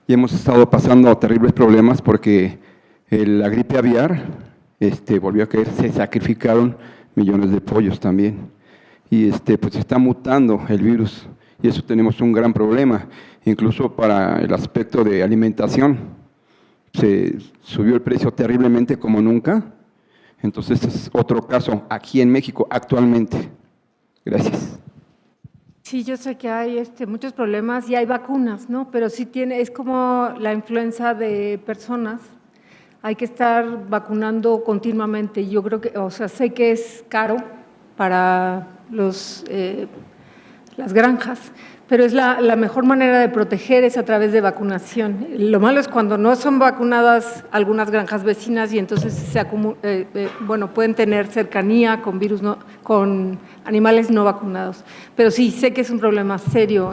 y hemos estado pasando terribles problemas porque la gripe aviar volvió a caer, se sacrificaron millones de pollos también. Y pues está mutando el virus y eso tenemos un gran problema, incluso para el aspecto de alimentación. Se subió el precio terriblemente como nunca. Entonces, este es otro caso aquí en México actualmente. Gracias. Sí, yo sé que hay muchos problemas y hay vacunas, ¿no? Pero sí es como la influenza de personas. Hay que estar vacunando continuamente. Yo creo que, o sea, sé que es caro para las granjas, pero es la mejor manera de proteger es a través de vacunación. Lo malo es cuando no son vacunadas algunas granjas vecinas y entonces pueden tener cercanía con virus, con animales no vacunados. Pero sí, sé que es un problema serio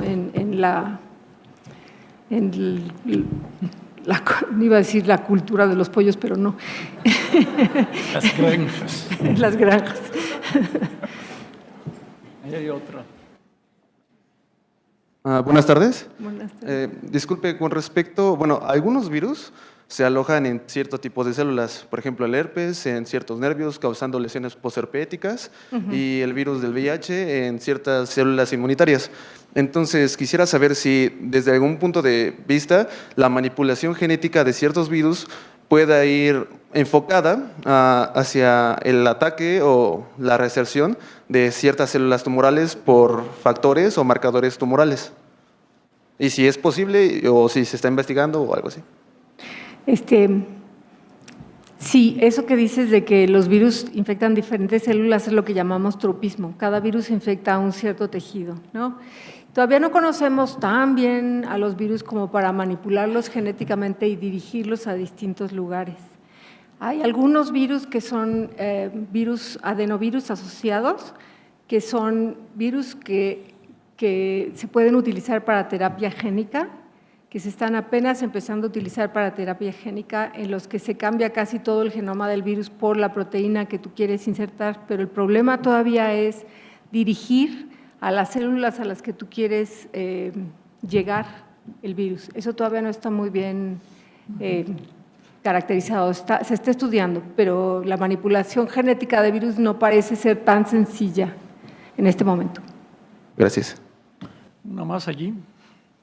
iba a decir la cultura de los pollos, pero no. Las granjas. Las granjas. Ahí hay otra. Buenas tardes. Buenas tardes. Disculpe, con respecto, algunos virus se alojan en cierto tipo de células, por ejemplo el herpes en ciertos nervios causando lesiones posherpéticas y el virus del VIH en ciertas células inmunitarias. Entonces quisiera saber si desde algún punto de vista la manipulación genética de ciertos virus pueda ir enfocada hacia el ataque o la reserción de ciertas células tumorales por factores o marcadores tumorales. Y si es posible o si se está investigando o algo así. Sí, eso que dices de que los virus infectan diferentes células es lo que llamamos tropismo. Cada virus infecta a un cierto tejido, ¿no? Todavía no conocemos tan bien a los virus como para manipularlos genéticamente y dirigirlos a distintos lugares. Hay algunos virus que son adenovirus asociados, que son virus que se pueden utilizar para terapia génica, que se están apenas empezando a utilizar para terapia génica, en los que se cambia casi todo el genoma del virus por la proteína que tú quieres insertar, pero el problema todavía es dirigir a las células a las que tú quieres llegar el virus. Eso todavía no está muy bien caracterizado, se está estudiando, pero la manipulación genética de virus no parece ser tan sencilla en este momento. Gracias. Una más allí.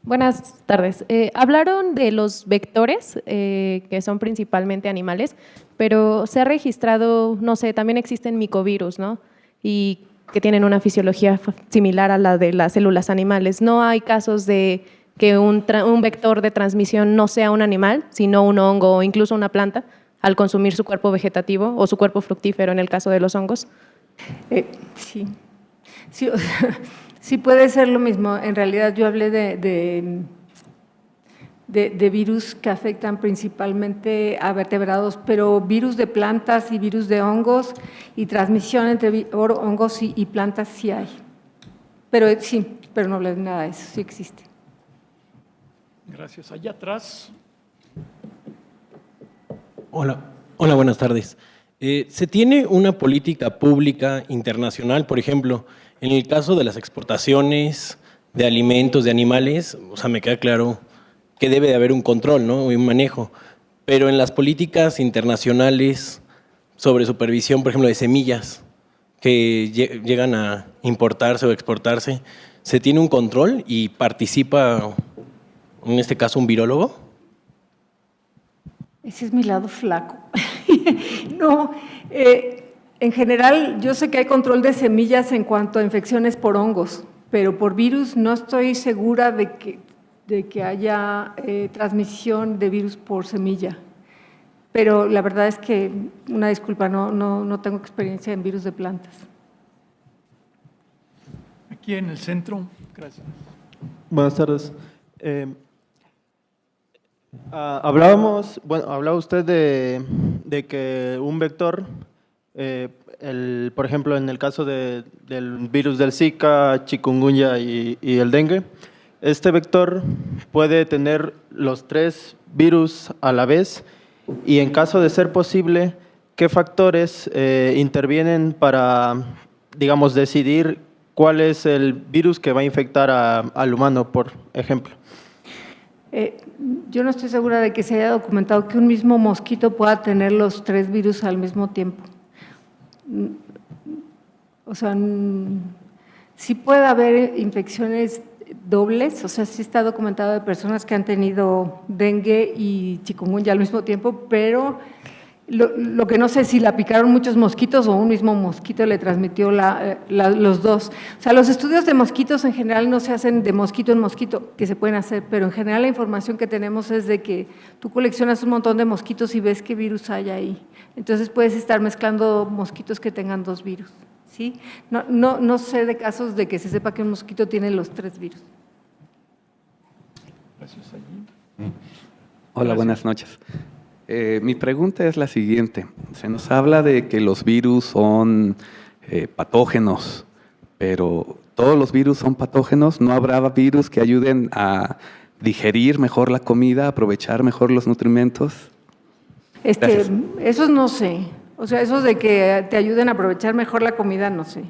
Buenas tardes. Hablaron de los vectores, que son principalmente animales, pero se ha registrado, no sé, también existen micovirus, ¿no? Y que tienen una fisiología similar a la de las células animales. ¿No hay casos de que un vector de transmisión no sea un animal, sino un hongo o incluso una planta, al consumir su cuerpo vegetativo o su cuerpo fructífero en el caso de los hongos? Sí. Sí, o sea, sí puede ser lo mismo. En realidad yo hablé de virus que afectan principalmente a vertebrados, pero virus de plantas y virus de hongos y transmisión entre hongos y plantas sí hay. Pero sí, pero no hablé de nada de eso, sí existe. Gracias. Allá atrás. Hola, buenas tardes. ¿Se tiene una política pública internacional, por ejemplo, en el caso de las exportaciones de alimentos, de animales? O sea, me queda claro que debe de haber un control, ¿no? Y un manejo. Pero en las políticas internacionales sobre supervisión, por ejemplo, de semillas que llegan a importarse o exportarse, ¿se tiene un control y participa, en este caso, un virólogo? Ese es mi lado flaco. No, en general yo sé que hay control de semillas en cuanto a infecciones por hongos, pero por virus no estoy segura de que haya transmisión de virus por semilla. Pero la verdad es que, una disculpa, no tengo experiencia en virus de plantas. Aquí en el centro. Gracias. Buenas tardes. Hablaba usted de que un vector, por ejemplo, en el caso del virus del Zika, chikungunya y el dengue, este vector puede tener los 3 virus a la vez y en caso de ser posible, ¿qué factores intervienen para, digamos, decidir cuál es el virus que va a infectar al humano, por ejemplo? Yo no estoy segura de que se haya documentado que un mismo mosquito pueda tener los 3 virus al mismo tiempo. O sea, sí puede haber infecciones dobles, o sea, sí está documentado de personas que han tenido dengue y chikungunya al mismo tiempo, pero lo que no sé es si la picaron muchos mosquitos o un mismo mosquito le transmitió los dos. O sea, los estudios de mosquitos en general no se hacen de mosquito en mosquito, que se pueden hacer, pero en general la información que tenemos es de que tú coleccionas un montón de mosquitos y ves qué virus hay ahí. Entonces puedes estar mezclando mosquitos que tengan 2 virus, ¿sí? No sé de casos de que se sepa que un mosquito tiene los 3 virus. Gracias allí. Hola, buenas noches. Mi pregunta es la siguiente. Se nos habla de que los virus son patógenos, pero ¿todos los virus son patógenos? ¿No habrá virus que ayuden a digerir mejor la comida, aprovechar mejor los nutrimentos? Esos no sé. O sea, esos de que te ayuden a aprovechar mejor la comida, no sé.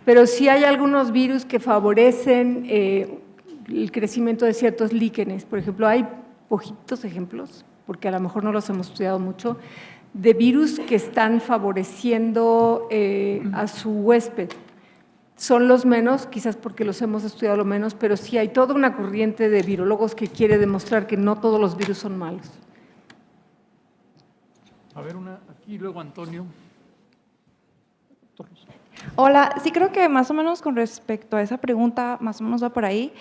Pero sí hay algunos virus que favorecen el crecimiento de ciertos líquenes. Por ejemplo, hay poquitos ejemplos, porque a lo mejor no los hemos estudiado mucho, de virus que están favoreciendo a su huésped. Son los menos, quizás porque los hemos estudiado lo menos, pero sí hay toda una corriente de virólogos que quiere demostrar que no todos los virus son malos. A ver, una aquí, luego Antonio. Hola, sí creo que más o menos con respecto a esa pregunta, más o menos va por ahí.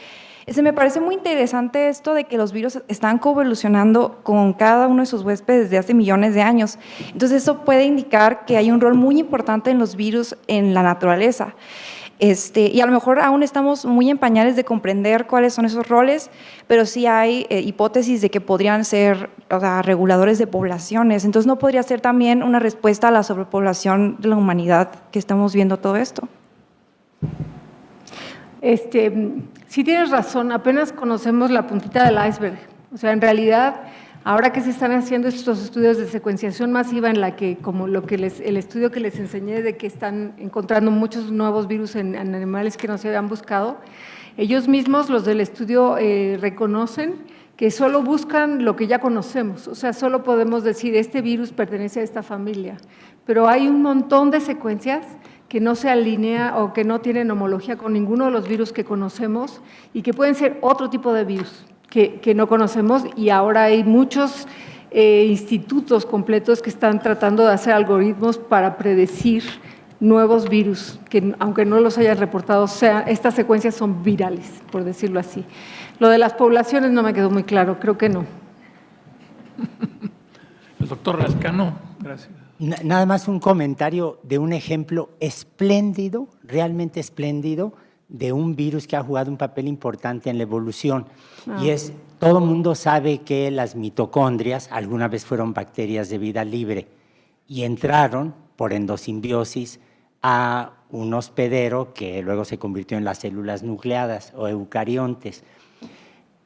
Me parece muy interesante esto de que los virus están coevolucionando con cada uno de sus huéspedes desde hace millones de años. Entonces eso puede indicar que hay un rol muy importante en los virus en la naturaleza. Y a lo mejor aún estamos muy en pañales de comprender cuáles son esos roles, pero sí hay hipótesis de que podrían ser, o sea, reguladores de poblaciones. Entonces, ¿no podría ser también una respuesta a la sobrepoblación de la humanidad que estamos viendo todo esto? Sí tienes razón, apenas conocemos la puntita del iceberg. O sea, en realidad, ahora que se están haciendo estos estudios de secuenciación masiva en la que, como el estudio que les enseñé de que están encontrando muchos nuevos virus en animales que no se habían buscado, ellos mismos, los del estudio, reconocen que solo buscan lo que ya conocemos. O sea, solo podemos decir, este virus pertenece a esta familia. Pero hay un montón de secuencias que no se alinea o que no tienen homología con ninguno de los virus que conocemos y que pueden ser otro tipo de virus que no conocemos, y ahora hay muchos institutos completos que están tratando de hacer algoritmos para predecir nuevos virus, que aunque no los hayan reportado, estas secuencias son virales, por decirlo así. Lo de las poblaciones no me quedó muy claro, creo que no. El doctor Lascano, gracias. Nada más un comentario de un ejemplo espléndido, realmente espléndido, de un virus que ha jugado un papel importante en la evolución. Y es, todo el mundo sabe que las mitocondrias alguna vez fueron bacterias de vida libre y entraron por endosimbiosis a un hospedero que luego se convirtió en las células nucleadas o eucariontes.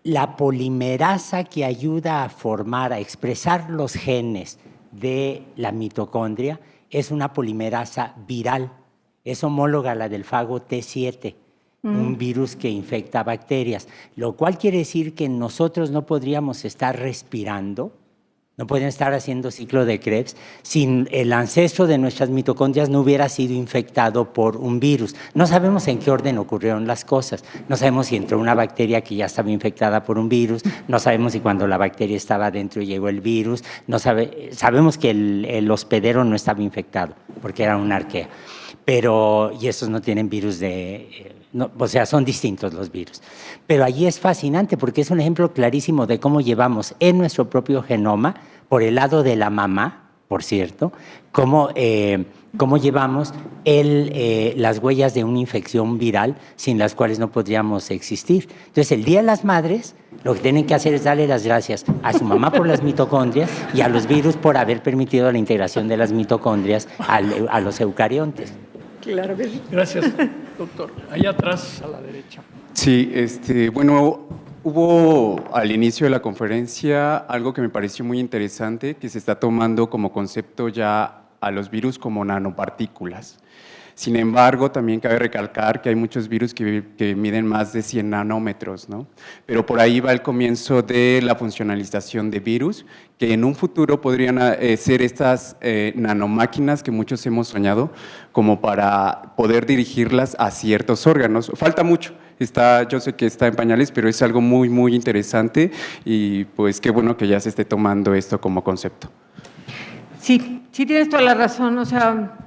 La polimerasa que ayuda a formar, a expresar los genes de la mitocondria es una polimerasa viral, es homóloga a la del fago T7, un virus que infecta bacterias, lo cual quiere decir que nosotros no podríamos estar respirando, no podríamos estar haciendo ciclo de Krebs si el ancestro de nuestras mitocondrias no hubiera sido infectado por un virus. No sabemos en qué orden ocurrieron las cosas, no sabemos si entró una bacteria que ya estaba infectada por un virus, no sabemos si cuando la bacteria estaba dentro llegó el virus, sabemos que el hospedero no estaba infectado porque era una arquea, y estos no tienen virus o sea, son distintos los virus. Pero allí es fascinante porque es un ejemplo clarísimo de cómo llevamos en nuestro propio genoma, por el lado de la mamá, por cierto, cómo llevamos las huellas de una infección viral sin las cuales no podríamos existir. Entonces, el Día de las Madres, lo que tienen que hacer es darle las gracias a su mamá por las mitocondrias y a los virus por haber permitido la integración de las mitocondrias a los eucariontes. Claro que sí. Gracias, doctor. Allá atrás, a la derecha. Sí, bueno, hubo al inicio de la conferencia algo que me pareció muy interesante, que se está tomando como concepto ya a los virus como nanopartículas. Sin embargo, también cabe recalcar que hay muchos virus que miden más de 100 nanómetros, ¿no? Pero por ahí va el comienzo de la funcionalización de virus, que en un futuro podrían ser estas nanomáquinas que muchos hemos soñado, como para poder dirigirlas a ciertos órganos. Falta mucho, yo sé que está en pañales, pero es algo muy, muy interesante y pues qué bueno que ya se esté tomando esto como concepto. Sí tienes toda la razón, o sea,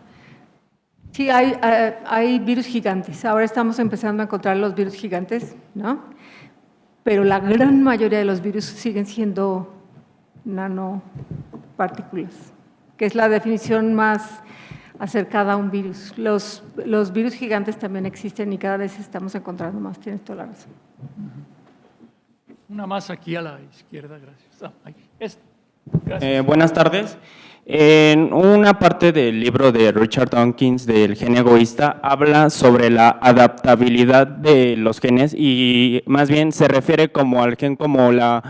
sí hay virus gigantes. Ahora estamos empezando a encontrar los virus gigantes, ¿no? Pero la gran mayoría de los virus siguen siendo nanopartículas, que es la definición más acercada a un virus. Los virus gigantes también existen y cada vez estamos encontrando más, tienes toda la razón. Una más aquí a la izquierda, gracias. Gracias. Buenas tardes. En una parte del libro de Richard Dawkins del gen egoísta habla sobre la adaptabilidad de los genes y más bien se refiere como al gen como la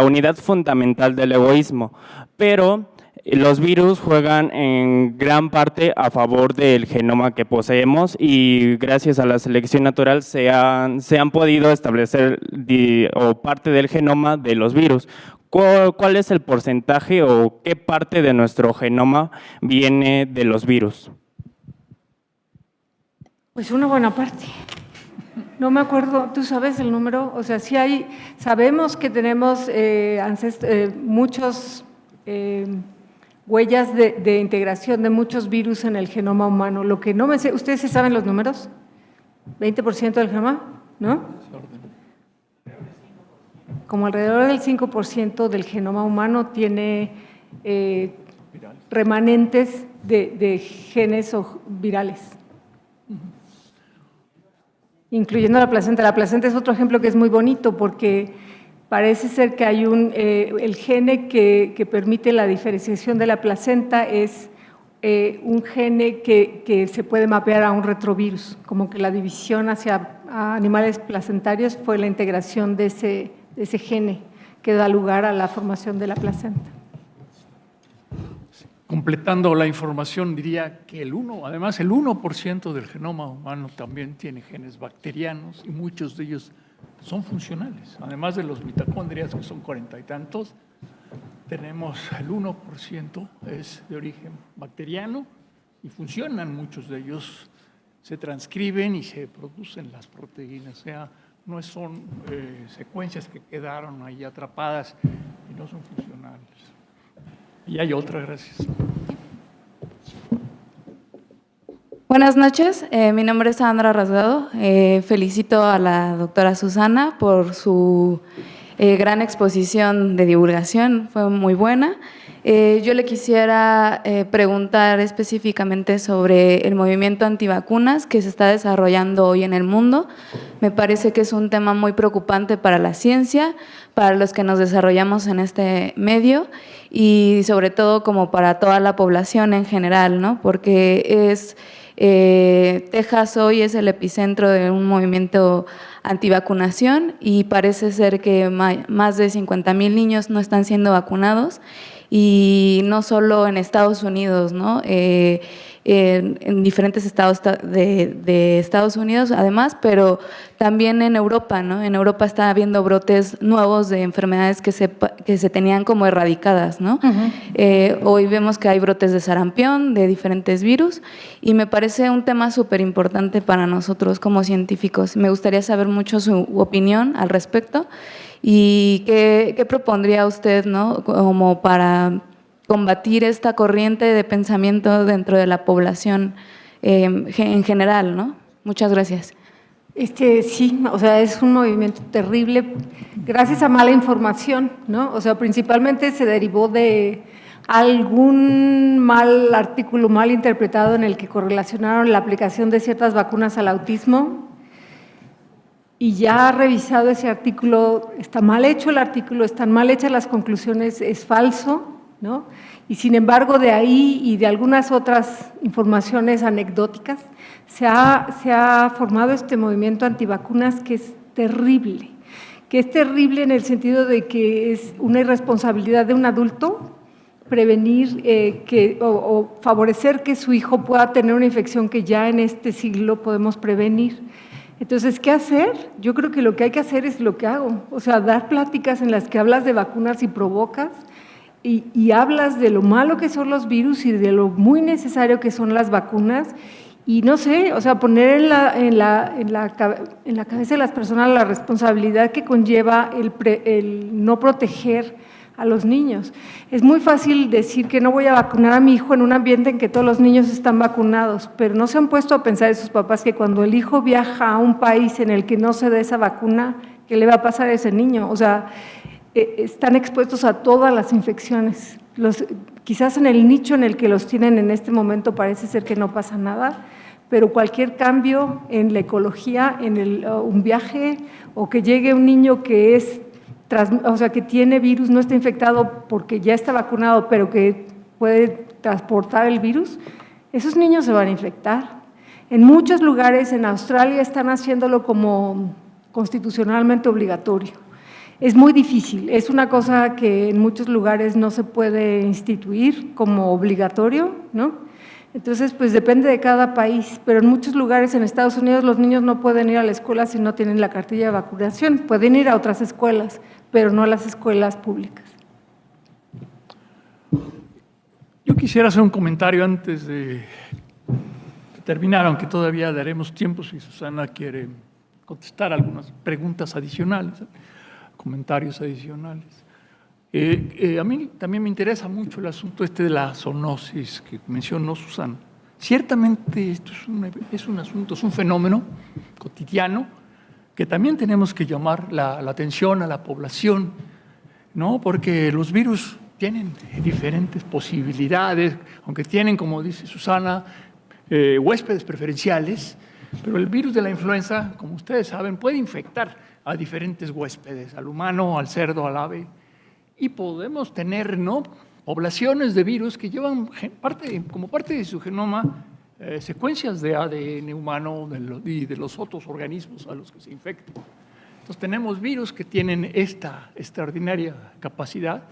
unidad fundamental del egoísmo, pero los virus juegan en gran parte a favor del genoma que poseemos y gracias a la selección natural se han podido establecer parte del genoma de los virus. ¿Cuál es el porcentaje o qué parte de nuestro genoma viene de los virus? Pues una buena parte. No me acuerdo, ¿tú sabes el número? O sea, sí sabemos que tenemos muchos huellas de integración de muchos virus en el genoma humano. Lo que no me sé, ¿ustedes se saben los números? ¿20% del genoma? ¿No? Como alrededor del 5% del genoma humano tiene remanentes de genes virales, incluyendo la placenta. La placenta es otro ejemplo que es muy bonito porque parece ser que hay el gene que permite la diferenciación de la placenta es un gene que se puede mapear a un retrovirus, como que la división hacia animales placentarios fue la integración de ese gene que da lugar a la formación de la placenta. Completando la información, diría que además el 1% del genoma humano también tiene genes bacterianos y muchos de ellos son funcionales. Además de los mitocondrias, que son 40 y tantos, tenemos el 1% es de origen bacteriano y funcionan muchos de ellos, se transcriben y se producen las proteínas, o sea, no son secuencias que quedaron ahí atrapadas y no son funcionales. Y hay otra, gracias. Buenas noches, mi nombre es Sandra Rasgado. Felicito a la doctora Susana por su gran exposición de divulgación, fue muy buena. Yo le quisiera preguntar específicamente sobre el movimiento antivacunas que se está desarrollando hoy en el mundo. Me parece que es un tema muy preocupante para la ciencia, para los que nos desarrollamos en este medio y sobre todo como para toda la población en general, ¿no? Porque Texas hoy es el epicentro de un movimiento antivacunación y parece ser que más de 50,000 niños no están siendo vacunados y no solo en Estados Unidos, ¿no? En diferentes estados de Estados Unidos además, pero también en Europa, ¿no? En Europa está habiendo brotes nuevos de enfermedades que se tenían como erradicadas, ¿no? Hoy vemos que hay brotes de sarampión, de diferentes virus, y me parece un tema súper importante para nosotros como científicos. Me gustaría saber mucho su opinión al respecto y qué propondría usted, ¿no? Como para combatir esta corriente de pensamiento dentro de la población en general, ¿no? Muchas gracias. Sí, o sea, es un movimiento terrible gracias a mala información, ¿no? O sea, principalmente se derivó de algún mal artículo mal interpretado en el que correlacionaron la aplicación de ciertas vacunas al autismo y ya revisado ese artículo, está mal hecho el artículo, están mal hechas las conclusiones, es falso, ¿no? Y sin embargo, de ahí y de algunas otras informaciones anecdóticas, se ha formado este movimiento antivacunas que es terrible en el sentido de que es una irresponsabilidad de un adulto prevenir o favorecer que su hijo pueda tener una infección que ya en este siglo podemos prevenir. Entonces, ¿qué hacer? Yo creo que lo que hay que hacer es lo que hago, o sea, dar pláticas en las que hablas de vacunas y provocas, y hablas de lo malo que son los virus y de lo muy necesario que son las vacunas y no sé, o sea, poner en la cabeza de las personas la responsabilidad que conlleva el no proteger a los niños. Es muy fácil decir que no voy a vacunar a mi hijo en un ambiente en que todos los niños están vacunados, pero no se han puesto a pensar esos papás que cuando el hijo viaja a un país en el que no se dé esa vacuna, ¿qué le va a pasar a ese niño? O sea, están expuestos a todas las infecciones. Quizás en el nicho en el que los tienen en este momento parece ser que no pasa nada, pero cualquier cambio en la ecología, un viaje o que llegue un niño que que tiene virus, no está infectado porque ya está vacunado, pero que puede transportar el virus, esos niños se van a infectar. En muchos lugares, en Australia, están haciéndolo como constitucionalmente obligatorio. Es muy difícil, es una cosa que en muchos lugares no se puede instituir como obligatorio, ¿no? Entonces, pues depende de cada país, pero en muchos lugares en Estados Unidos los niños no pueden ir a la escuela si no tienen la cartilla de vacunación, pueden ir a otras escuelas, pero no a las escuelas públicas. Yo quisiera hacer un comentario antes de terminar, aunque todavía daremos tiempo si Susana quiere contestar algunas preguntas adicionales, comentarios adicionales. A mí también me interesa mucho el asunto de la zoonosis que mencionó Susana. Ciertamente esto es un asunto, es un fenómeno cotidiano que también tenemos que llamar la atención a la población, ¿no? Porque los virus tienen diferentes posibilidades, aunque tienen, como dice Susana, huéspedes preferenciales, pero el virus de la influenza, como ustedes saben, puede infectar a diferentes huéspedes, al humano, al cerdo, al ave, y podemos tener, ¿no?, poblaciones de virus que llevan como parte de su genoma secuencias de ADN humano y de los otros organismos a los que se infectan. Entonces tenemos virus que tienen esta extraordinaria capacidad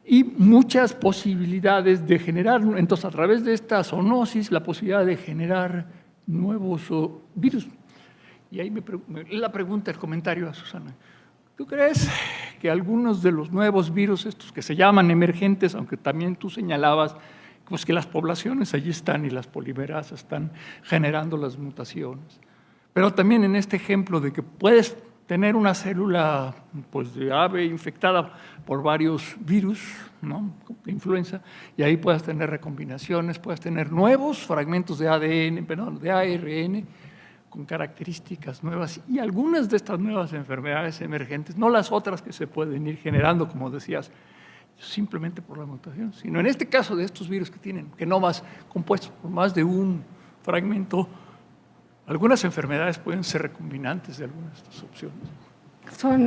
y muchas posibilidades de generar, entonces a través de esta zoonosis, la posibilidad de generar nuevos virus. Y ahí la pregunta, el comentario a Susana. ¿Tú crees que algunos de los nuevos virus, estos que se llaman emergentes, aunque también tú señalabas pues que las poblaciones allí están y las polimerasas están generando las mutaciones, pero también en este ejemplo de que puedes tener una célula pues, de ave infectada por varios virus, ¿no?, de influenza, y ahí puedes tener recombinaciones, puedes tener nuevos fragmentos de ADN, perdón, de ARN, con características nuevas, y algunas de estas nuevas enfermedades emergentes, no las otras que se pueden ir generando, como decías, simplemente por la mutación, sino en este caso de estos virus que tienen genomas compuestos por más de un fragmento, algunas enfermedades pueden ser recombinantes de algunas de estas opciones.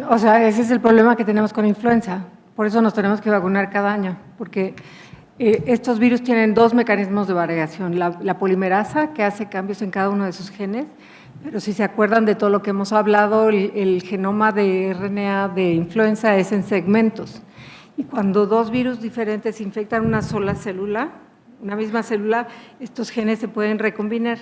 O sea, ese es el problema que tenemos con influenza, por eso nos tenemos que vacunar cada año, porque estos virus tienen dos mecanismos de variación, la polimerasa, que hace cambios en cada uno de sus genes, pero si se acuerdan de todo lo que hemos hablado, el genoma de RNA de influenza es en segmentos. Y cuando dos virus diferentes infectan una sola célula, una misma célula, estos genes se pueden recombinar.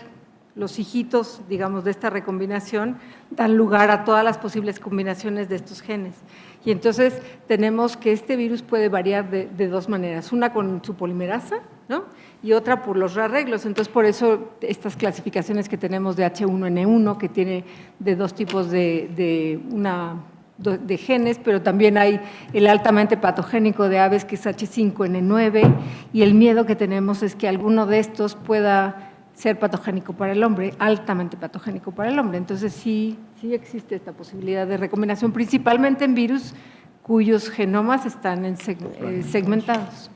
Los hijitos, digamos, de esta recombinación dan lugar a todas las posibles combinaciones de estos genes. Y entonces tenemos que este virus puede variar de dos maneras, una con su polimerasa, ¿no?, y otra por los rearreglos. Entonces, por eso estas clasificaciones que tenemos de H1N1, que tiene de dos tipos de genes, pero también hay el altamente patogénico de aves, que es H5N9, y el miedo que tenemos es que alguno de estos pueda ser patogénico para el hombre, altamente patogénico para el hombre. Entonces, sí existe esta posibilidad de recombinación, principalmente en virus cuyos genomas están segmentados.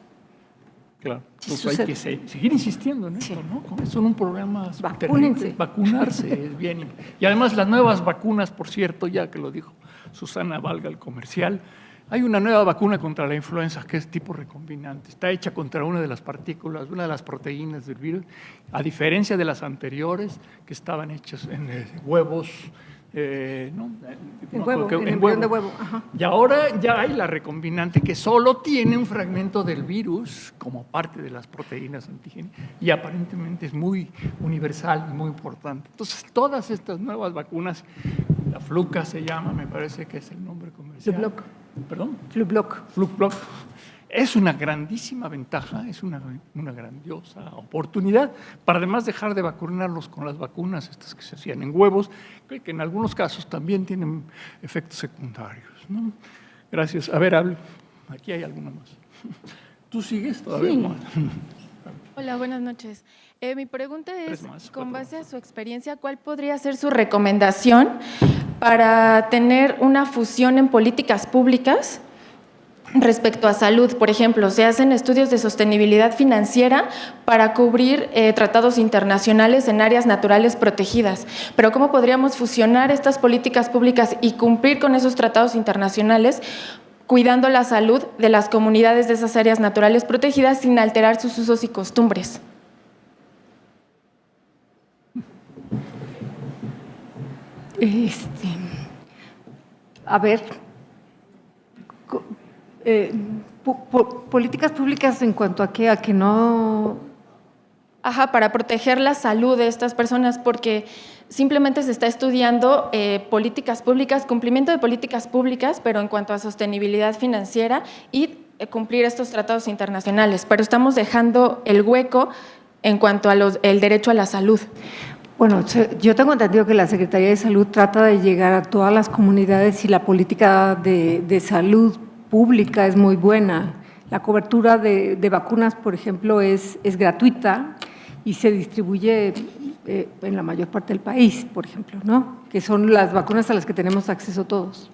Claro, entonces hay que seguir insistiendo en esto, ¿no? Son un problema Vacúnense. Vacunarse es bien. Y además las nuevas vacunas, por cierto, ya que lo dijo Susana, valga el comercial, hay una nueva vacuna contra la influenza que es tipo recombinante. Está hecha contra una de las partículas, una de las proteínas del virus, a diferencia de las anteriores que estaban hechas en huevos, ¿no? En embrión de huevo. Ajá. Y ahora ya hay la recombinante que solo tiene un fragmento del virus como parte de las proteínas antigénicas y aparentemente es muy universal y muy importante. Entonces, todas estas nuevas vacunas, la Fluca se llama, me parece que es el nombre comercial. Flubloc. ¿Perdón? Flubloc. Flubloc. Es una grandísima ventaja, es una grandiosa oportunidad para además dejar de vacunarlos con las vacunas estas que se hacían en huevos, que en algunos casos también tienen efectos secundarios, ¿no? Gracias. A ver, aquí hay alguna más. ¿Tú sigues todavía? Sí. Hola, buenas noches. Mi pregunta es, con base a su experiencia, ¿cuál podría ser su recomendación para tener una fusión en políticas públicas respecto a salud? Por ejemplo, se hacen estudios de sostenibilidad financiera para cubrir tratados internacionales en áreas naturales protegidas, pero ¿cómo podríamos fusionar estas políticas públicas y cumplir con esos tratados internacionales cuidando la salud de las comunidades de esas áreas naturales protegidas sin alterar sus usos y costumbres? A ver, políticas públicas en cuanto a qué, a que no... Ajá, para proteger la salud de estas personas, porque simplemente se está estudiando políticas públicas, cumplimiento de políticas públicas, pero en cuanto a sostenibilidad financiera y cumplir estos tratados internacionales, pero estamos dejando el hueco en cuanto a el derecho a la salud. Bueno, yo tengo entendido que la Secretaría de Salud trata de llegar a todas las comunidades y la política de salud pública es muy buena. La cobertura de vacunas, por ejemplo, es gratuita y se distribuye en la mayor parte del país, por ejemplo, ¿no? Que son las vacunas a las que tenemos acceso todos,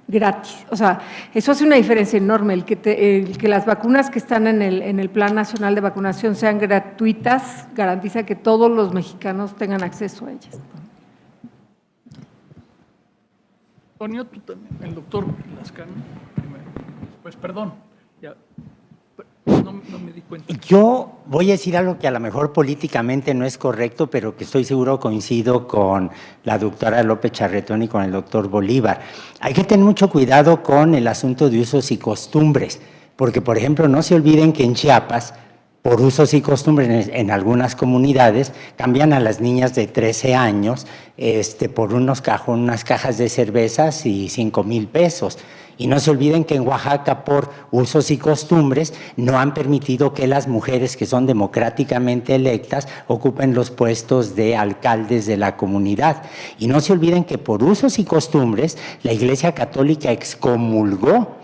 gratis. O sea, eso hace una diferencia enorme, el que las vacunas que están en el Plan Nacional de Vacunación sean gratuitas, garantiza que todos los mexicanos tengan acceso a ellas. Antonio, tú también, el doctor Lascano, primero. Pues perdón, ya, no me di cuenta. Yo voy a decir algo que a lo mejor políticamente no es correcto, pero que estoy seguro coincido con la doctora López Charretón y con el doctor Bolívar. Hay que tener mucho cuidado con el asunto de usos y costumbres, porque, por ejemplo, no se olviden que en Chiapas, por usos y costumbres en algunas comunidades, cambian a las niñas de 13 años por unas cajas de cervezas y 5,000 pesos. Y no se olviden que en Oaxaca, por usos y costumbres, no han permitido que las mujeres que son democráticamente electas ocupen los puestos de alcaldes de la comunidad. Y no se olviden que por usos y costumbres, la Iglesia Católica excomulgó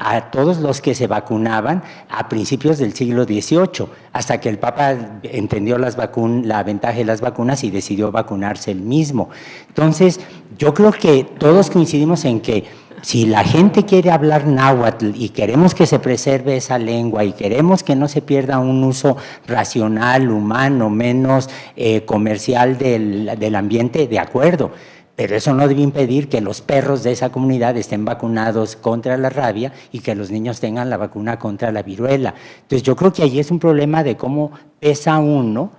a todos los que se vacunaban a principios del siglo XVIII, hasta que el Papa entendió la ventaja de las vacunas y decidió vacunarse él mismo. Entonces, yo creo que todos coincidimos en que si la gente quiere hablar náhuatl y queremos que se preserve esa lengua y queremos que no se pierda un uso racional, humano, menos comercial del ambiente, de acuerdo. Pero eso no debe impedir que los perros de esa comunidad estén vacunados contra la rabia y que los niños tengan la vacuna contra la viruela. Entonces yo creo que ahí es un problema de cómo pesa uno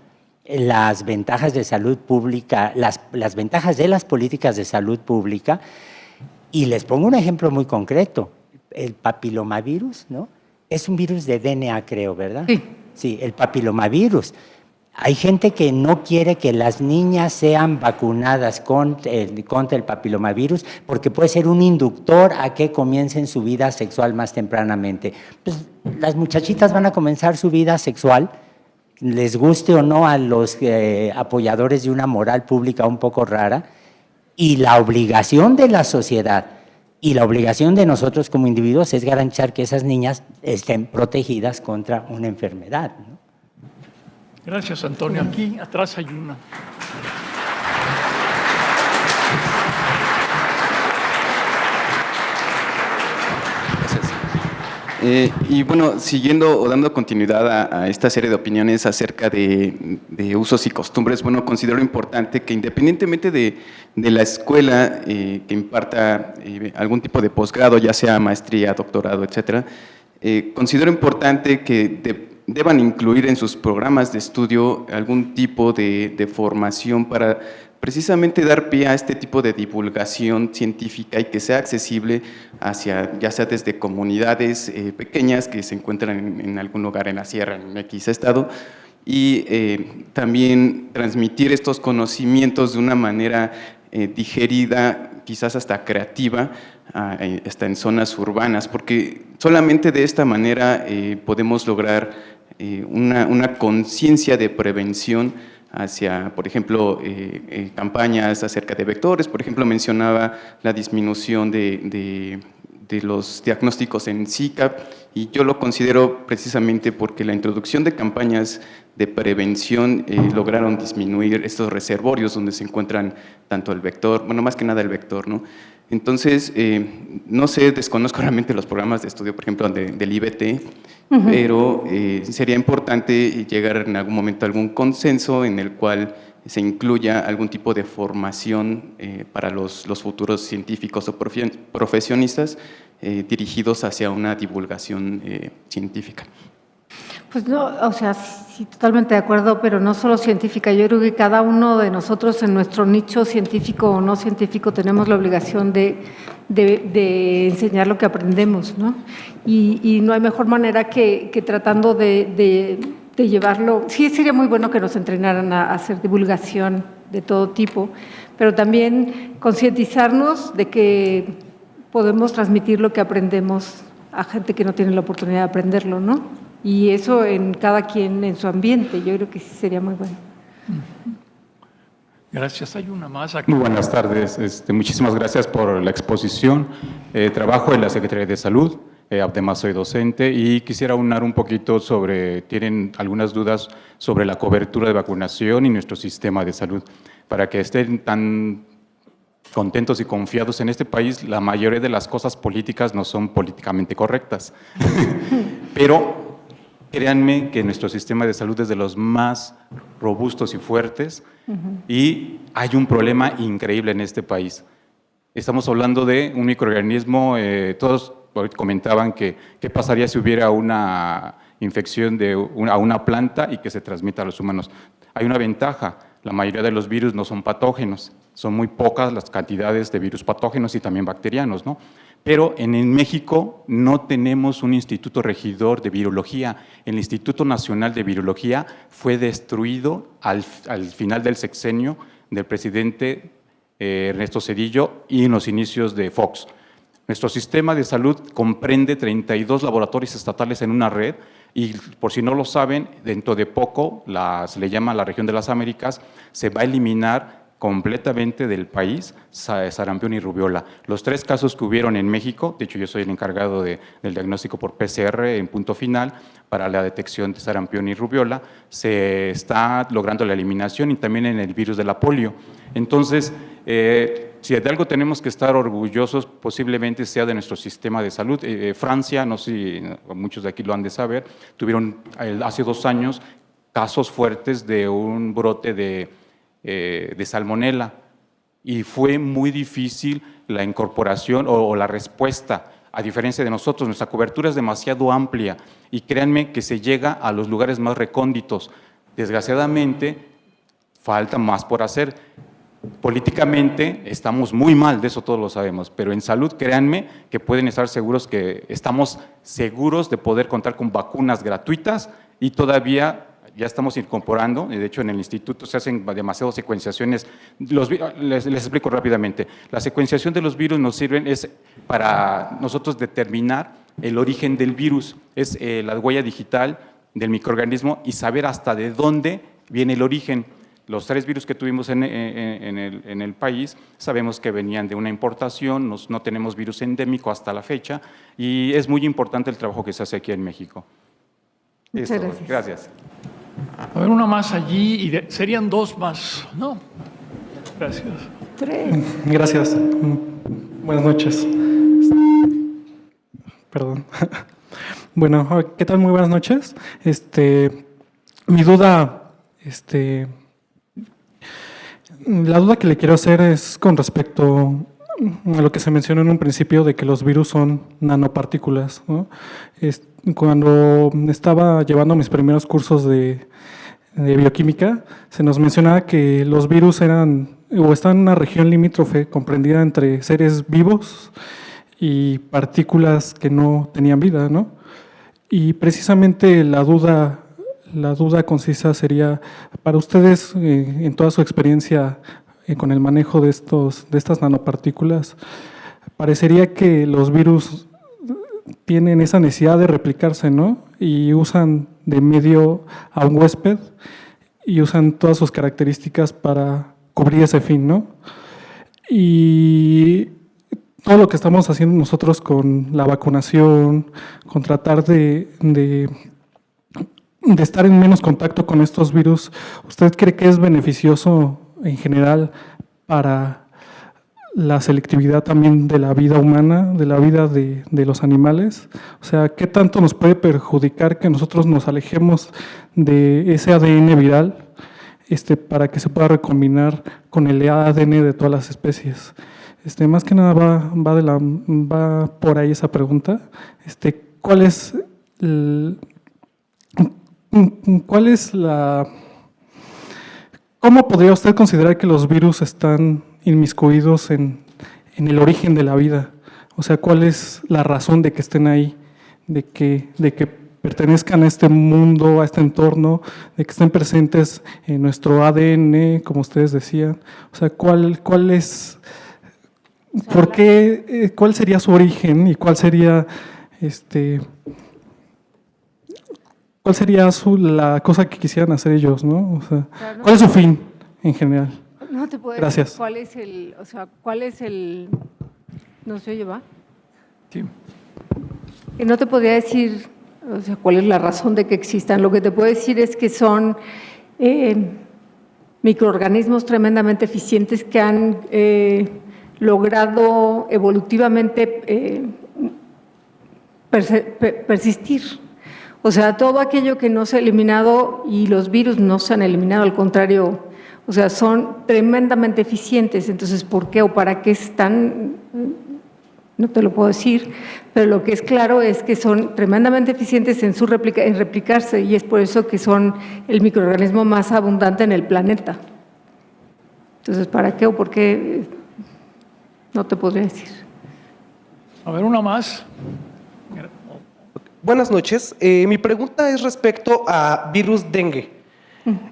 las ventajas de salud pública, las ventajas de las políticas de salud pública. Y les pongo un ejemplo muy concreto. El papilomavirus, ¿no? Es un virus de DNA, creo, ¿verdad? Sí. Sí, el papilomavirus. Hay gente que no quiere que las niñas sean vacunadas contra el papilomavirus porque puede ser un inductor a que comiencen su vida sexual más tempranamente. Pues las muchachitas van a comenzar su vida sexual, les guste o no a los apoyadores de una moral pública un poco rara, y la obligación de la sociedad y la obligación de nosotros como individuos es garantizar que esas niñas estén protegidas contra una enfermedad, ¿no? Gracias, Antonio. Aquí atrás hay una. Y bueno, siguiendo o dando continuidad a esta serie de opiniones acerca de usos y costumbres, bueno, considero importante que independientemente de la escuela que imparta algún tipo de posgrado, ya sea maestría, doctorado, etcétera, considero importante que deban incluir en sus programas de estudio algún tipo de formación para precisamente dar pie a este tipo de divulgación científica y que sea accesible ya sea desde comunidades pequeñas que se encuentran en algún lugar en la sierra, en X estado, y también transmitir estos conocimientos de una manera digerida, quizás hasta creativa, hasta en zonas urbanas, porque solamente de esta manera podemos lograr una conciencia de prevención hacia, por ejemplo, campañas acerca de vectores. Por ejemplo, mencionaba la disminución de los diagnósticos en Zika, y yo lo considero precisamente porque la introducción de campañas de prevención lograron disminuir estos reservorios donde se encuentran tanto el vector, bueno, más que nada el vector, ¿no? Entonces, no sé, desconozco realmente los programas de estudio, por ejemplo, del IBT, pero sería importante llegar en algún momento a algún consenso en el cual se incluya algún tipo de formación para los futuros científicos o profesionistas dirigidos hacia una divulgación científica. Pues no, o sea, sí, totalmente de acuerdo, pero no solo científica. Yo creo que cada uno de nosotros en nuestro nicho científico o no científico tenemos la obligación de enseñar lo que aprendemos, ¿no? Y no hay mejor manera que tratando de llevarlo. Sí, sería muy bueno que nos entrenaran a hacer divulgación de todo tipo, pero también concientizarnos de que podemos transmitir lo que aprendemos a gente que no tiene la oportunidad de aprenderlo, ¿no? Y eso en cada quien en su ambiente, yo creo que sí sería muy bueno. Gracias. Hay una más aquí. Muy buenas tardes. Muchísimas gracias por la exposición. Trabajo en la Secretaría de Salud. además soy docente y quisiera aunar un poquito sobre, tienen algunas dudas sobre la cobertura de vacunación y nuestro sistema de salud. Para que estén tan contentos y confiados en este país, la mayoría de las cosas políticas no son políticamente correctas. Pero créanme que nuestro sistema de salud es de los más robustos y fuertes y hay un problema increíble en este país. Estamos hablando de un microorganismo, todos comentaban que qué pasaría si hubiera una infección a una planta y que se transmita a los humanos. Hay una ventaja, la mayoría de los virus no son patógenos, son muy pocas las cantidades de virus patógenos y también bacterianos, ¿no? Pero en México no tenemos un instituto regidor de virología. El Instituto Nacional de Virología fue destruido al final del sexenio del presidente Ernesto Zedillo y en los inicios de Fox. Nuestro sistema de salud comprende 32 laboratorios estatales en una red y, por si no lo saben, dentro de poco, se le llama la región de las Américas, se va a eliminar completamente del país sarampión y rubiola. Los 3 casos que hubieron en México, de hecho yo soy el encargado del diagnóstico por PCR en Punto Final para la detección de sarampión y rubiola, se está logrando la eliminación y también en el virus de la polio. Entonces, si de algo tenemos que estar orgullosos, posiblemente sea de nuestro sistema de salud. Francia, no sé si muchos de aquí lo han de saber, tuvieron hace 2 años casos fuertes de un brote de salmonela y fue muy difícil la incorporación o la respuesta. A diferencia de nosotros, nuestra cobertura es demasiado amplia y créanme que se llega a los lugares más recónditos. Desgraciadamente, falta más por hacer. Políticamente estamos muy mal, de eso todos lo sabemos, pero en salud créanme que pueden estar seguros que estamos seguros de poder contar con vacunas gratuitas y todavía ya estamos incorporando, de hecho en el instituto se hacen demasiadas secuenciaciones. Les explico rápidamente. La secuenciación de los virus nos sirven para nosotros determinar el origen del virus, es la huella digital del microorganismo y saber hasta de dónde viene el origen. Los 3 virus que tuvimos en el país sabemos que venían de una importación, no tenemos virus endémico hasta la fecha y es muy importante el trabajo que se hace aquí en México. Muchas gracias. Gracias. A ver, una más allí y serían 2 más, ¿no? Gracias. 3. Gracias. Buenas noches. Perdón. Bueno, ¿qué tal? Muy buenas noches. Mi duda, la duda que le quiero hacer es con respecto a lo que se mencionó en un principio de que los virus son nanopartículas, ¿no? Cuando estaba llevando mis primeros cursos de bioquímica, se nos mencionaba que los virus están en una región limítrofe comprendida entre seres vivos y partículas que no tenían vida, ¿no? Y precisamente la duda concisa sería, para ustedes, en toda su experiencia con el manejo de estas nanopartículas, parecería que los virus tienen esa necesidad de replicarse, ¿no? Y usan de medio a un huésped y usan todas sus características para cubrir ese fin, ¿no? Y todo lo que estamos haciendo nosotros con la vacunación, con tratar de estar en menos contacto con estos virus, ¿usted cree que es beneficioso en general para la selectividad también de la vida humana, de la vida de los animales? O sea, ¿qué tanto nos puede perjudicar que nosotros nos alejemos de ese ADN viral para que se pueda recombinar con el ADN de todas las especies? Más que nada va por ahí esa pregunta. ¿Cómo podría usted considerar que los virus están inmiscuidos en el origen de la vida? O sea, ¿cuál es la razón de que estén ahí? De que pertenezcan a este mundo, a este entorno, de que estén presentes en nuestro ADN, como ustedes decían. O sea, ¿cuál sería su origen y cuál sería la cosa que quisieran hacer ellos, ¿no? O sea, ¿cuál es su fin en general? No te puedo Gracias. decir cuál es el, ¿no se oye, va? Sí. No te podría decir, o sea, cuál es la razón de que existan. Lo que te puedo decir es que son microorganismos tremendamente eficientes que han logrado evolutivamente persistir. O sea, todo aquello que no se ha eliminado, y los virus no se han eliminado, al contrario, o sea, son tremendamente eficientes. Entonces, ¿por qué o para qué están? No te lo puedo decir, pero lo que es claro es que son tremendamente eficientes en replicarse, y es por eso que son el microorganismo más abundante en el planeta. Entonces, ¿para qué o por qué? No te podría decir. A ver, una más. Buenas noches. Mi pregunta es respecto a virus dengue.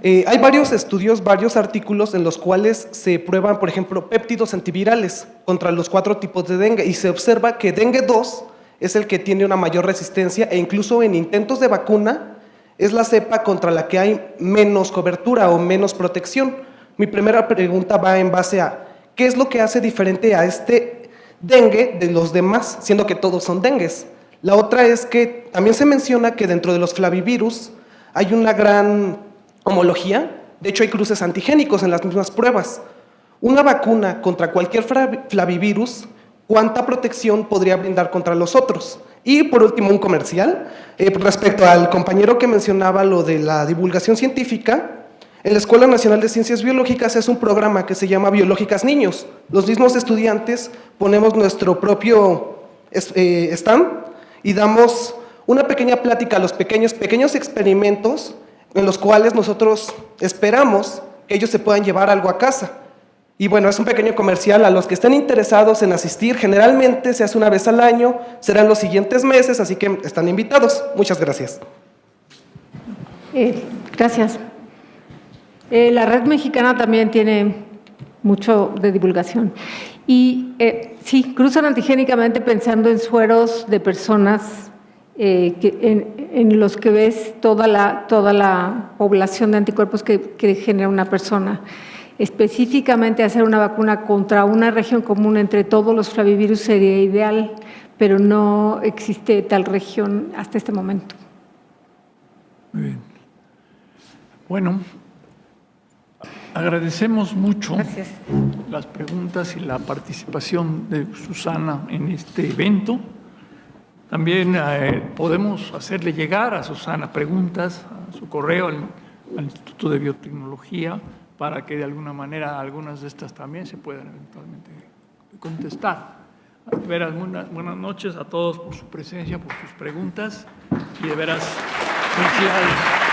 Hay varios estudios, varios artículos en los cuales se prueban, por ejemplo, péptidos antivirales contra los 4 tipos de dengue, y se observa que dengue 2 es el que tiene una mayor resistencia, e incluso en intentos de vacuna es la cepa contra la que hay menos cobertura o menos protección. Mi primera pregunta va en base a ¿qué es lo que hace diferente a este dengue de los demás, siendo que todos son dengues? La otra es que también se menciona que dentro de los flavivirus hay una gran homología. De hecho, hay cruces antigénicos en las mismas pruebas. Una vacuna contra cualquier flavivirus, ¿cuánta protección podría brindar contra los otros? Y por último, un comercial. Respecto al compañero que mencionaba lo de la divulgación científica, en la Escuela Nacional de Ciencias Biológicas es un programa que se llama Biológicas Niños. Los mismos estudiantes ponemos nuestro propio stand y damos una pequeña plática a los pequeños experimentos en los cuales nosotros esperamos que ellos se puedan llevar algo a casa. Y bueno, es un pequeño comercial a los que estén interesados en asistir. Generalmente se hace una vez al año, serán los siguientes meses, así que están invitados. Muchas gracias. Gracias. La Red Mexicana también tiene mucho de divulgación. Y sí, cruzan antigénicamente pensando en sueros de personas en los que ves toda la población de anticuerpos que genera una persona. Específicamente hacer una vacuna contra una región común entre todos los flavivirus sería ideal, pero no existe tal región hasta este momento. Muy bien. Bueno, agradecemos mucho las preguntas y la participación de Susana en este evento. También podemos hacerle llegar a Susana preguntas a su correo al Instituto de Biotecnología para que de alguna manera algunas de estas también se puedan eventualmente contestar. De veras, buenas noches a todos por su presencia, por sus preguntas, y de veras felicidades.